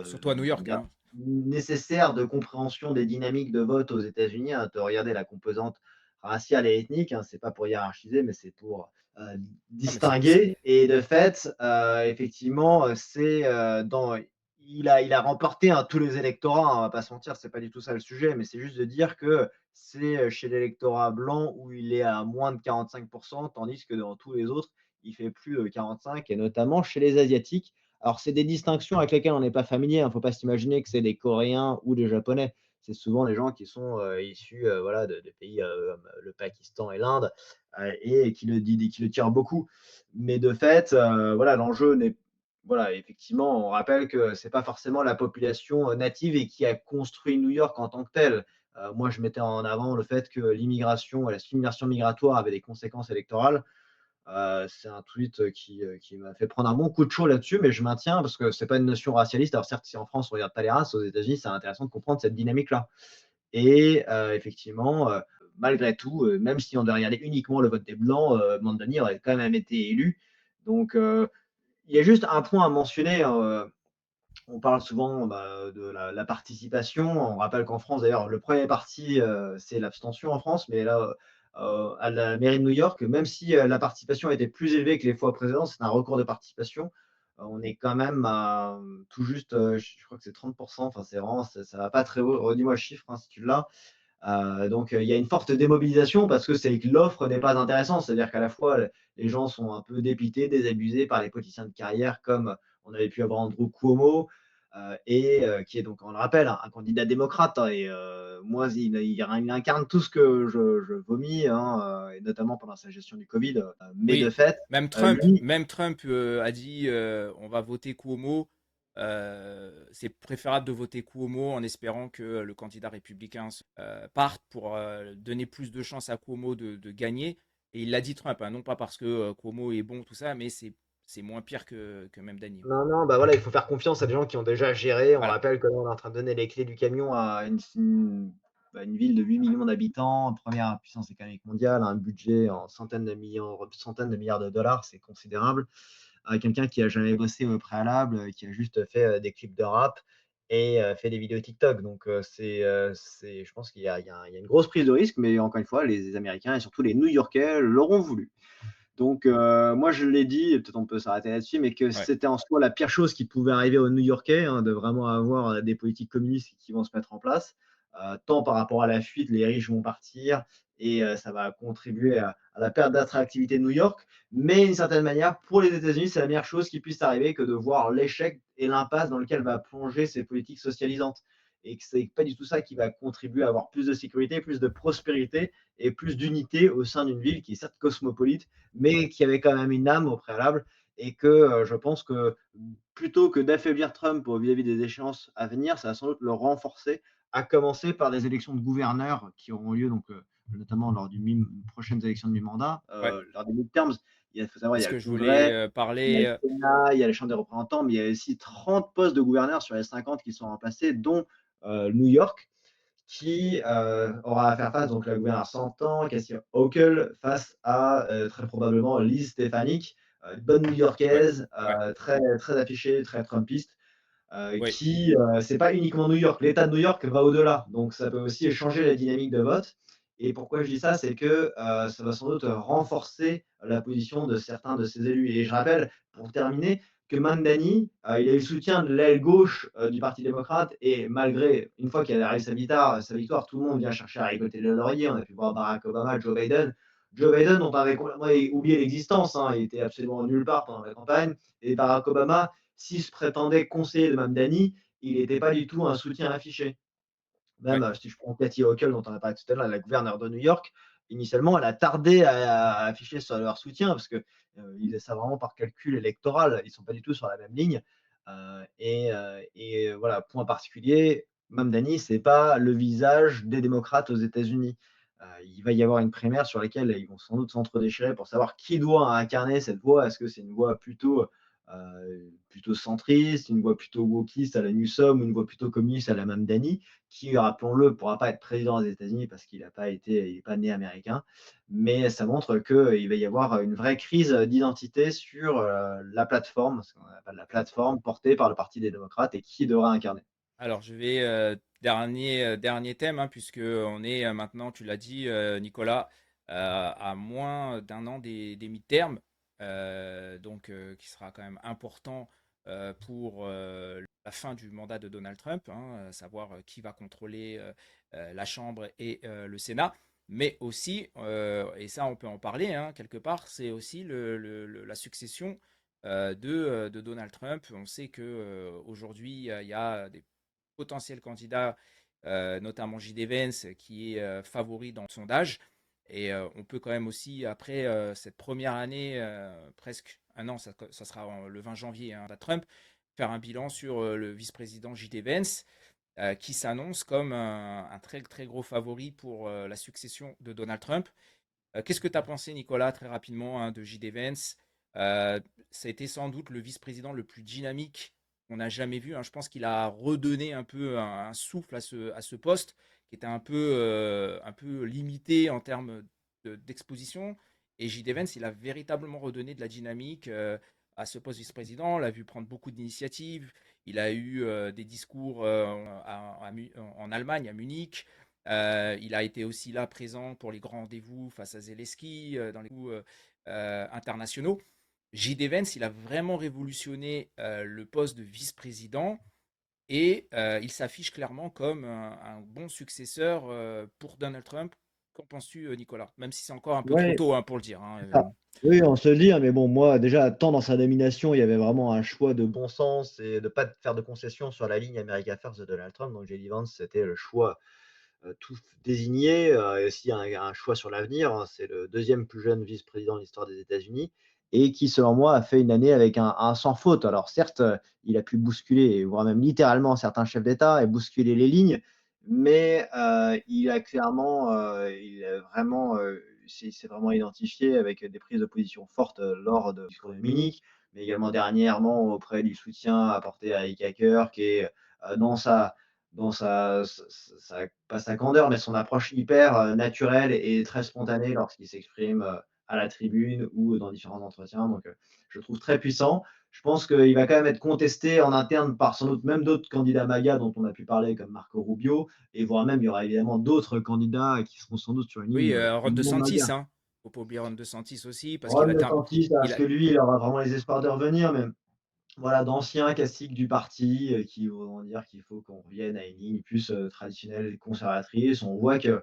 surtout à New on va York, dire hein. nécessaire de compréhension des dynamiques de vote aux États-Unis, hein. De regarder la composante raciale et ethnique, hein. C'est pas pour hiérarchiser, mais c'est pour, Non, mais c'est distinguer et de fait, effectivement, c'est, dans il a remporté, hein, tous les électorats, hein, on va pas se mentir, c'est pas du tout ça le sujet, mais c'est juste de dire que c'est, chez l'électorat blanc où il est à moins de 45, tandis que dans tous les autres, il fait plus de 45 et notamment chez les asiatiques. Alors, c'est des distinctions avec lesquelles on n'est pas familier, hein. Faut pas s'imaginer que c'est des Coréens ou des Japonais. C'est souvent des gens qui sont, issus, voilà, de pays, comme le Pakistan et l'Inde, et qui le tirent beaucoup. Mais de fait, voilà, l'enjeu n'est voilà, effectivement, on rappelle que c'est pas forcément la population, native et qui a construit New York en tant que telle. Moi, je mettais en avant le fait que l'immigration et la submersion migratoire avaient des conséquences électorales. C'est un tweet qui m'a fait prendre un bon coup de chaud là-dessus, mais je maintiens parce que c'est pas une notion racialiste. Alors certes, si en France on regarde pas les races, aux États-Unis, c'est intéressant de comprendre cette dynamique-là. Et effectivement, malgré tout, même si on devait regarder uniquement le vote des blancs, Mandani aurait quand même été élu. Donc, il y a juste un point à mentionner, hein, on parle souvent, bah, de la participation. On rappelle qu'en France, d'ailleurs, le premier parti, c'est l'abstention en France, mais là, à la mairie de New York, même si, la participation était plus élevée que les fois précédentes, c'est un record de participation. On est quand même à, tout juste, je crois que c'est 30. Enfin, c'est vraiment ça va pas très haut. Redis-moi le chiffre, hein, si tu l'as. Donc, il y a une forte démobilisation parce que c'est que l'offre n'est pas intéressante. C'est-à-dire qu'à la fois, les gens sont un peu dépités, désabusés par les politiciens de carrière comme on avait pu avoir Andrew Cuomo, et qui est donc, on le rappelle, un candidat démocrate, hein, et moi, il incarne tout ce que je vomis, hein, et notamment pendant sa gestion du Covid. Mais de Oui, fait, même Trump, lui même Trump a dit on va voter Cuomo. C'est préférable de voter Cuomo en espérant que le candidat républicain parte pour donner plus de chances à Cuomo de gagner. Et il l'a dit Trump, hein, non pas parce que Cuomo est bon, tout ça, mais c'est moins pire que même Danny. non, non, bah, voilà, il faut faire confiance à des gens qui ont déjà géré. On Voilà. rappelle que là, on est en train de donner les clés du camion à une ville de 8 millions d'habitants, première puissance économique mondiale, un budget en centaines de milliards de dollars, c'est considérable. À quelqu'un qui a jamais bossé au préalable, qui a juste fait, des clips de rap et fait des vidéos TikTok. Donc, je pense qu'il y a une grosse prise de risque, mais encore une fois, les Américains et surtout les New-Yorkais l'auront voulu. Donc, moi, je l'ai dit, et peut-être on peut s'arrêter là-dessus, mais que Ouais. c'était en soi la pire chose qui pouvait arriver aux New-Yorkais, hein, de vraiment avoir des politiques communistes qui vont se mettre en place. Tant par rapport à la fuite, les riches vont partir et ça va contribuer à la perte d'attractivité de New York. Mais d'une certaine manière, pour les États-Unis, c'est la meilleure chose qui puisse arriver que de voir l'échec et l'impasse dans lequel va plonger ces politiques socialisantes. et que c'est pas du tout ça qui va contribuer à avoir plus de sécurité, plus de prospérité et plus d'unité au sein d'une ville qui est certes cosmopolite, mais qui avait quand même une âme au préalable et que je pense que plutôt que d'affaiblir Trump vis-à-vis des échéances à venir, ça va sans doute le renforcer, à commencer par des élections de gouverneurs qui auront lieu donc notamment lors d'une prochaines élections de mi-mandat, Ouais, lors des midterms. Il faut savoir, c'est il y ce a le que je voulais Congrès, il y a parler. le Sénat, il y a les chambres des représentants, mais il y a aussi 30 postes de gouverneurs sur les 50 qui sont remplacés, dont New York, qui aura à faire face, donc la gouverneure sortant, Kathy Hochul, face à très probablement Liz Stefanik, bonne Ouais, New-Yorkaise, ouais, très, très affichée, très Trumpiste, oui, qui, c'est pas uniquement New York. L'État de New York va au-delà, donc ça peut aussi changer la dynamique de vote. Et pourquoi je dis ça, c'est que ça va sans doute renforcer la position de certains de ses élus. Et je rappelle, pour terminer, que Mamdani, il a eu le soutien de l'aile gauche du Parti démocrate, et malgré, une fois qu'il a arrivé sa victoire, tout le monde vient chercher à rigoler le laurier. On a pu voir Barack Obama, Joe Biden. Joe Biden, dont on avait complètement oublié l'existence, hein, il était absolument nulle part pendant la campagne. Et Barack Obama, s'il se prétendait conseiller de Mamdani, il n'était pas du tout un soutien affiché. Même ouais. si je prends Kathy Hochul, dont on a parlé tout à l'heure, la gouverneure de New York, initialement, elle a tardé à afficher leur soutien parce que ils faisaient ça vraiment par calcul électoral. Ils ne sont pas du tout sur la même ligne. Voilà, point particulier, Mamdani, c'est pas le visage des démocrates aux États-Unis. Il va y avoir une primaire sur laquelle ils vont sans doute s'entre-déchirer pour savoir qui doit incarner cette voix. Est-ce que c'est une voix plutôt centriste, une voix plutôt wokiste à la Newsom, ou une voix plutôt communiste à la Mamdani, qui, rappelons-le, ne pourra pas être président des États-Unis parce qu'il n'est pas né américain. Mais ça montre qu'il va y avoir une vraie crise d'identité sur la plateforme, ce qu'on appelle la plateforme portée par le Parti des démocrates, et qui devra incarner. Alors, je vais dernier thème, hein, puisque on est maintenant, tu l'as dit, Nicolas, à moins d'un an des midterms, qui sera quand même important pour la fin du mandat de Donald Trump, hein, savoir qui va contrôler la Chambre et le Sénat. Mais aussi, et ça on peut en parler, hein, quelque part, c'est aussi la succession de Donald Trump. On sait que aujourd'hui il y a des potentiel candidat, notamment J.D. Vance, qui est favori dans le sondage. Et on peut quand même aussi, après cette première année, presque un an, ça sera le 20 janvier, hein, à Trump, faire un bilan sur le vice-président J.D. Vance, qui s'annonce comme un très, très gros favori pour la succession de Donald Trump. Qu'est-ce que tu as pensé, Nicolas, très rapidement, hein, de J.D. Vance? Ça a été sans doute le vice-président le plus dynamique qu'on a jamais vu, hein. Je pense qu'il a redonné un peu un souffle à ce poste qui était un peu limité en termes d'exposition. Et J.D. Vance, il a véritablement redonné de la dynamique à ce poste vice-président. On l'a vu prendre beaucoup d'initiatives. Il a eu des discours en Allemagne, à Munich. Il a été aussi là présent pour les grands rendez-vous face à Zelensky, dans les coups internationaux. J.D. Vance, il a vraiment révolutionné le poste de vice-président et il s'affiche clairement comme un bon successeur pour Donald Trump. Qu'en penses-tu, Nicolas? Même si c'est encore un peu trop Ouais, tôt, hein, pour le dire, hein. c'est ça. Oui, on se le dit, hein, mais bon, moi, déjà, tant dans sa nomination, il y avait vraiment un choix de bon sens et de pas faire de concessions sur la ligne America First de Donald Trump. Donc, J.D. Vance, c'était le choix tout désigné, et aussi un choix sur l'avenir, hein. C'est le deuxième plus jeune vice-président de l'histoire des États-Unis, et qui, selon moi, a fait une année avec un sans faute. Alors certes, il a pu bousculer, voire même littéralement, certains chefs d'État et bousculer les lignes, mais il a clairement, il a vraiment, s'est vraiment identifié avec des prises de position fortes lors du discours de Munich, mais également dernièrement auprès du soutien apporté à Ike Hacker, qui est dans pas sa candeur, mais son approche hyper naturelle et très spontanée lorsqu'il s'exprime à la tribune ou dans différents entretiens. Donc, je le trouve très puissant. Je pense qu'il va quand même être contesté en interne par sans doute même d'autres candidats MAGA dont on a pu parler, comme Marco Rubio, et voire même il y aura évidemment d'autres candidats qui seront sans doute sur une Oui, ligne Ron non DeSantis, MAGA. hein. Faut pas oublier Ron DeSantis aussi, parce qu'il Ron a été DeSantis, il parce a, que lui, il aura vraiment les espoirs de revenir, mais voilà, d'anciens classiques du parti qui vont dire qu'il faut qu'on revienne à une ligne plus traditionnelle et conservatrice. On voit que,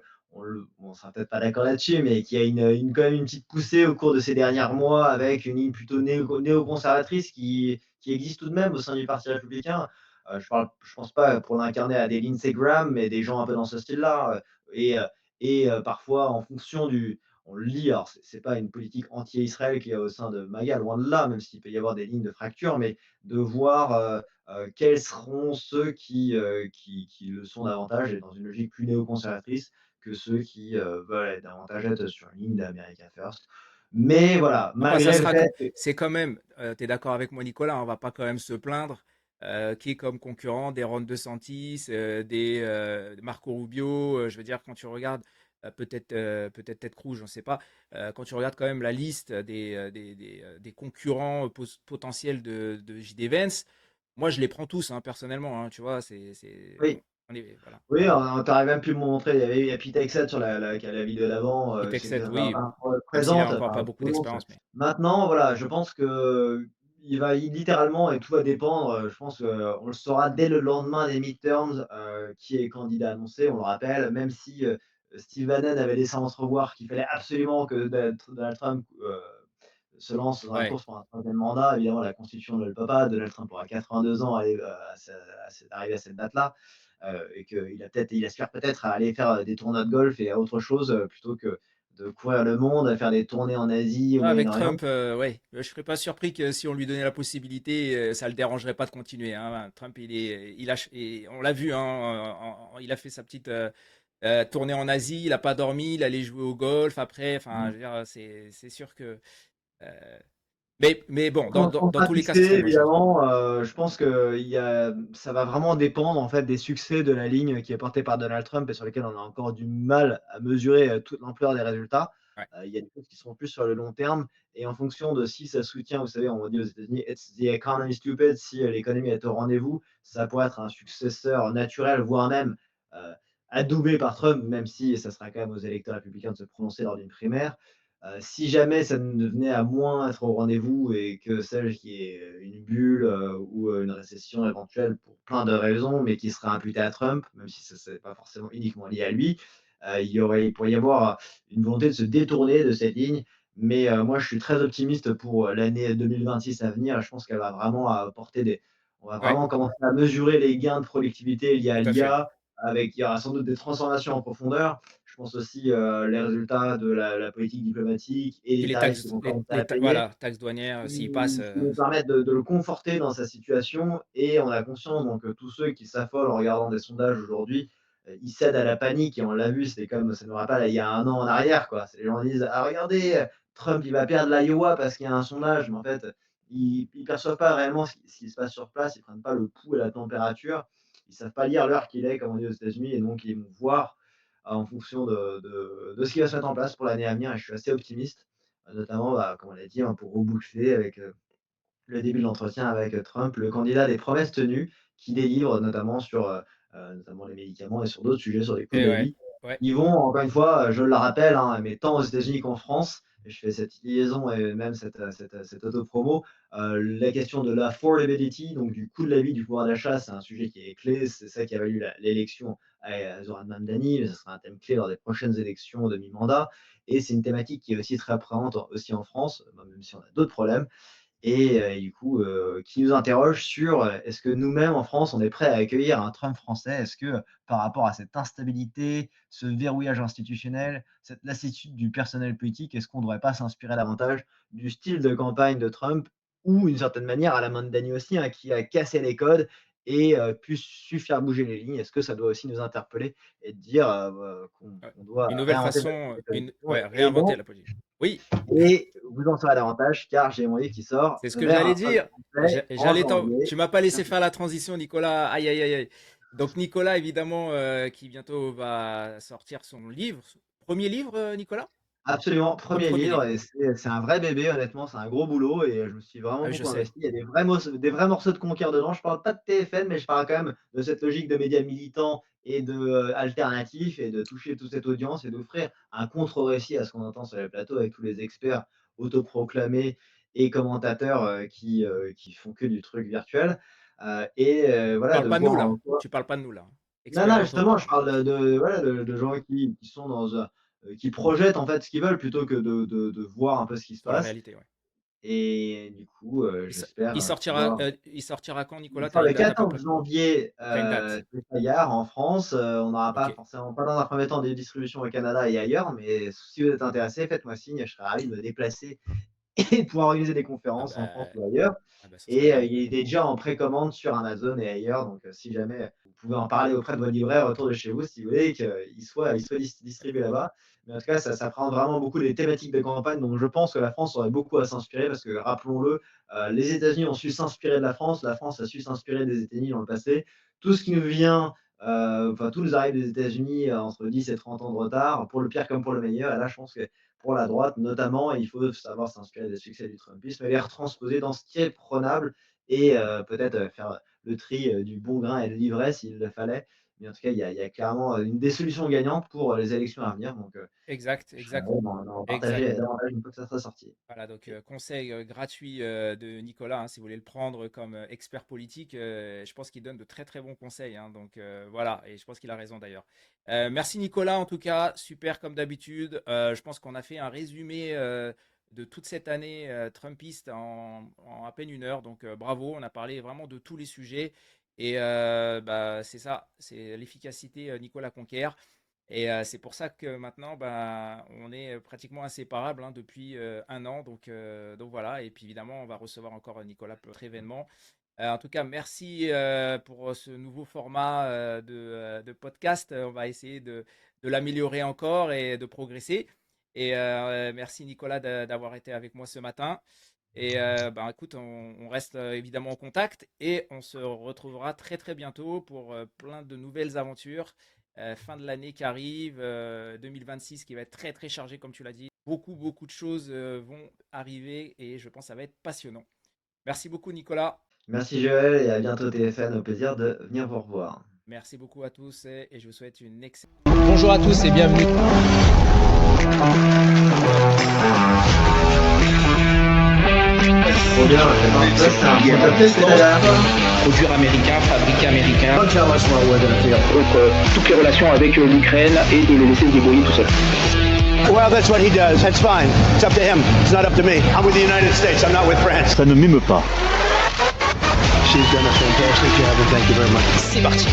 on sera peut-être pas d'accord là-dessus, mais qu'il y a quand même une petite poussée au cours de ces derniers mois avec une ligne plutôt néoconservatrice qui existe tout de même au sein du Parti républicain. Je pense pas pour l'incarner à des Lindsey Graham, mais des gens un peu dans ce style-là, parfois en fonction du on le lit, alors c'est pas une politique anti-Israël qu'il y a au sein de MAGA, loin de là, même s'il peut y avoir des lignes de fracture, mais de voir, quels seront ceux qui le sont davantage et dans une logique plus néoconservatrice que ceux qui, veulent être davantage être sur une ligne d'America First. Mais voilà, Enfin, ça malgré le sera fait quand que c'est quand même, tu es d'accord avec moi, Nicolas, on va pas quand même se plaindre, qui est comme concurrent des Ron DeSantis, des Marco Rubio, je veux dire quand tu regardes, peut-être Ted Cruz, je ne sais pas, quand tu regardes quand même la liste des concurrents potentiels de JD Vance, moi je les prends tous, hein, personnellement, hein, tu vois? oui. On est voilà. Oui, tu aurais même pu me montrer, il y a Pete Hegseth sur la vidéo d'avant, Pete c'était Hegseth, oui, même s'il a présente, encore pas enfin, beaucoup prononce. d'expérience, mais Maintenant, voilà, je pense qu'il littéralement et tout va dépendre, je pense qu'on le saura dès le lendemain des midterms, qui est candidat annoncé, on le rappelle, même si, Steve Bannon avait laissé entrevoir qu'il fallait absolument que Donald Trump, se lance dans la ouais. course pour un 3e mandat. Évidemment, la constitution ne le peut pas. Donald Trump aura 82 ans arriver à cette date-là. Et il aspire peut-être à aller faire des tournois de golf et à autre chose plutôt que de courir le monde, à faire des tournées en Asie, au Ouais, avec Moyen-Orient. Trump, ouais, je serais pas surpris que si on lui donnait la possibilité, ça le dérangerait pas de continuer, hein. Trump, on l'a vu, hein, il a fait sa petite tournée en Asie, il a pas dormi, il allait jouer au golf après. Enfin, je veux dire, c'est sûr que. euh, mais bon, Sans dans tous les cas, ce s'immiscer serait une bonne chose. évidemment, je pense que ça va vraiment dépendre en fait des succès de la ligne qui est portée par Donald Trump et sur lesquels on a encore du mal à mesurer, toute l'ampleur des résultats. Ouais, Il y a des choses qui seront plus sur le long terme et en fonction de si ça soutient, vous savez, on dit aux États-Unis: «It's the economy stupid», si, l'économie est au rendez-vous, ça pourrait être un successeur naturel, voire même, heu, adoubé par Trump, même si ça sera quand même aux électeurs républicains de se prononcer lors d'une primaire. Si jamais ça ne venait à moins être au rendez-vous et que celle qui est une bulle, ou une récession éventuelle pour plein de raisons, mais qui serait imputée à Trump, même si ça c'est pas forcément uniquement lié à lui, il pourrait y avoir une volonté de se détourner de cette ligne. Mais, moi je suis très optimiste pour, l'année 2026 à venir. Je pense qu'elle va vraiment apporter des on va ouais, vraiment commencer à mesurer les gains de productivité liés à tout à fait. l'IA, avec il y aura sans doute des transformations en profondeur. Je pense aussi, les résultats de la politique diplomatique et Puis les tarifs qui vont commencer à payer, voilà, taxes douanières, s'il passe, qui nous permettent de le conforter dans sa situation et on a conscience donc tous ceux qui s'affolent en regardant des sondages aujourd'hui, ils cèdent à la panique et on l'a vu, c'était comme ça nous rappelle il y a 1 an en arrière quoi. C'est les gens disent: «Ah regardez, Trump il va perdre l'Iowa parce qu'il y a un sondage», mais en fait, ils perçoivent pas réellement ce qui se passe sur place, ils prennent pas le pouls et la température. Ils savent pas lire l'heure qu'il est comme on dit aux États-Unis et donc ils vont voir en fonction de ce qui va se mettre en place pour l'année à venir et je suis assez optimiste, notamment, bah, comme on l'a dit, hein, pour reboucler avec, le début de l'entretien avec, Trump, le candidat des promesses tenues, qui délivre notamment sur, notamment les médicaments et sur d'autres sujets, sur les coûts de et la ouais, vie. ouais, Ils vont encore une fois, je le rappelle, hein, mais tant aux États-Unis qu'en France, et je fais cette liaison et même cette autopromo, la question de l'affordability, donc du coût de la vie, du pouvoir d'achat, c'est un sujet qui est clé. C'est ça qui a valu l'élection à Zoran Mamdani, mais ce sera un thème clé lors des prochaines élections de mi-mandat et c'est une thématique qui est aussi très présente aussi en France, même si on a d'autres problèmes et du coup, qui nous interroge sur, est-ce que nous-mêmes en France, on est prêt à accueillir un Trump français? Est-ce que par rapport à cette instabilité, ce verrouillage institutionnel, cette lassitude du personnel politique, est-ce qu'on ne devrait pas s'inspirer davantage du style de campagne de Trump ou d'une certaine manière à la Mandani aussi, hein, qui a cassé les codes et su faire bouger les lignes? Est-ce que ça doit aussi nous interpeller et de dire, qu'on ouais. qu'on doit Une nouvelle réinventer façon, notre politique ouais, et réinventer donc la politique. Oui, vous en saurez davantage car j'ai mon livre qui sort c'est ce que vers j'allais un Trump dire. français en janvier. Tu m'as pas laissé faire la transition, Nicolas. Aïe, aïe, aïe, aïe. Donc Nicolas, évidemment, qui bientôt va sortir son livre. Premier livre, Nicolas? Absolument, premier Premier livre livre. et c'est un vrai bébé honnêtement, c'est un gros boulot et je me suis vraiment Ah oui, je beaucoup sais. investi. Il y a des vrais morceaux de conquête dedans. Je parle pas de TFN, mais je parle quand même de cette logique de médias militants et de, alternatifs et de toucher toute cette audience et d'offrir un contre-récit à ce qu'on entend sur les plateaux avec tous les experts autoproclamés et commentateurs, qui font que du truc virtuel, Tu voilà parles de pas de nous voir là. en quoi Tu parles pas de nous là. non, Expert non, auto. justement, je parle de voilà, de gens qui sont qui projettent en fait ce qu'ils veulent plutôt que de voir un peu ce qui se Sur la passe réalité, ouais. et du coup, Il, so- j'espère, pouvoir il sortira quand, il Nicolas? Tu sort as le une date à peu 14 près? janvier, Tu as une date? chez Fayard en France, on n'aura Ok. pas forcément pas dans un premier temps des distributions au Canada et ailleurs, mais si vous êtes intéressé, faites-moi signe, je serais ravi de me déplacer et de pouvoir organiser des Ah conférences en France bah, ou ailleurs. ah bah, ce serait Et bien. il est déjà en précommande sur Amazon et ailleurs, donc si jamais vous pouvez en parler auprès de votre libraire autour de chez vous, si vous voulez qu'il soit distribué là-bas. Mais en tout cas, ça prend vraiment beaucoup des thématiques de campagne, donc je pense que la France aurait beaucoup à s'inspirer parce que rappelons-le, les États-Unis ont su s'inspirer de la France a su s'inspirer des États-Unis dans le passé. Tout ce qui nous vient, enfin tout nous arrive des États-Unis, entre 10 et 30 ans de retard, pour le pire comme pour le meilleur et là je pense que pour la droite notamment, il faut savoir s'inspirer des succès du trumpisme et les retransposer dans ce qui est prenable et peut-être, faire le tri, du bon grain et de l'ivraie s'il le fallait. Mais en tout cas, il y a clairement, une des solutions gagnantes pour, les élections à venir donc Exact, je serais exact, heureux d'en exact. partager davantage une fois que ça sera sorti. Voilà, donc conseil gratuit de Nicolas, hein, si vous voulez le prendre comme expert politique, je pense qu'il donne de très très bons conseils, hein, donc voilà, et je pense qu'il a raison d'ailleurs. Merci Nicolas, en tout cas, super comme d'habitude. Je pense qu'on a fait un résumé de toute cette année Trumpiste en à peine une heure, donc bravo, on a parlé vraiment de tous les sujets, et bah, c'est ça, c'est l'efficacité Nicolas Conquer. Et c'est pour ça que maintenant, bah, on est pratiquement inséparables hein, depuis un an. Donc voilà. Et puis évidemment, on va recevoir encore Nicolas pour notre événement. En tout cas, merci pour ce nouveau format de podcast. On va essayer de l'améliorer encore et de progresser. Et merci Nicolas d'avoir été avec moi ce matin. Et bah, écoute, on reste évidemment en contact et on se retrouvera très très bientôt pour plein de nouvelles aventures. Fin de l'année qui arrive, 2026 qui va être très très chargé comme tu l'as dit. Beaucoup beaucoup de choses vont arriver et je pense que ça va être passionnant. Merci beaucoup Nicolas. Merci Joël et à bientôt TFN, au plaisir de venir vous revoir. Merci beaucoup à tous et je vous souhaite une excellente... Bonjour à tous et bienvenue. Trop bien, ça c'est un projet que t'as derrière toi. Produire américain, fabriquer américain. Don't tell us what we're gonna feel. Donc toutes les relations avec l'Ukraine et de les laisser se débrouiller tout seul. Well, that's what he does. That's fine. It's up to him. It's not up to me. I'm with the United States. I'm not with France. Ça ne m'émeut pas. She's done a fantastic job, and thank you very much. C'est parti.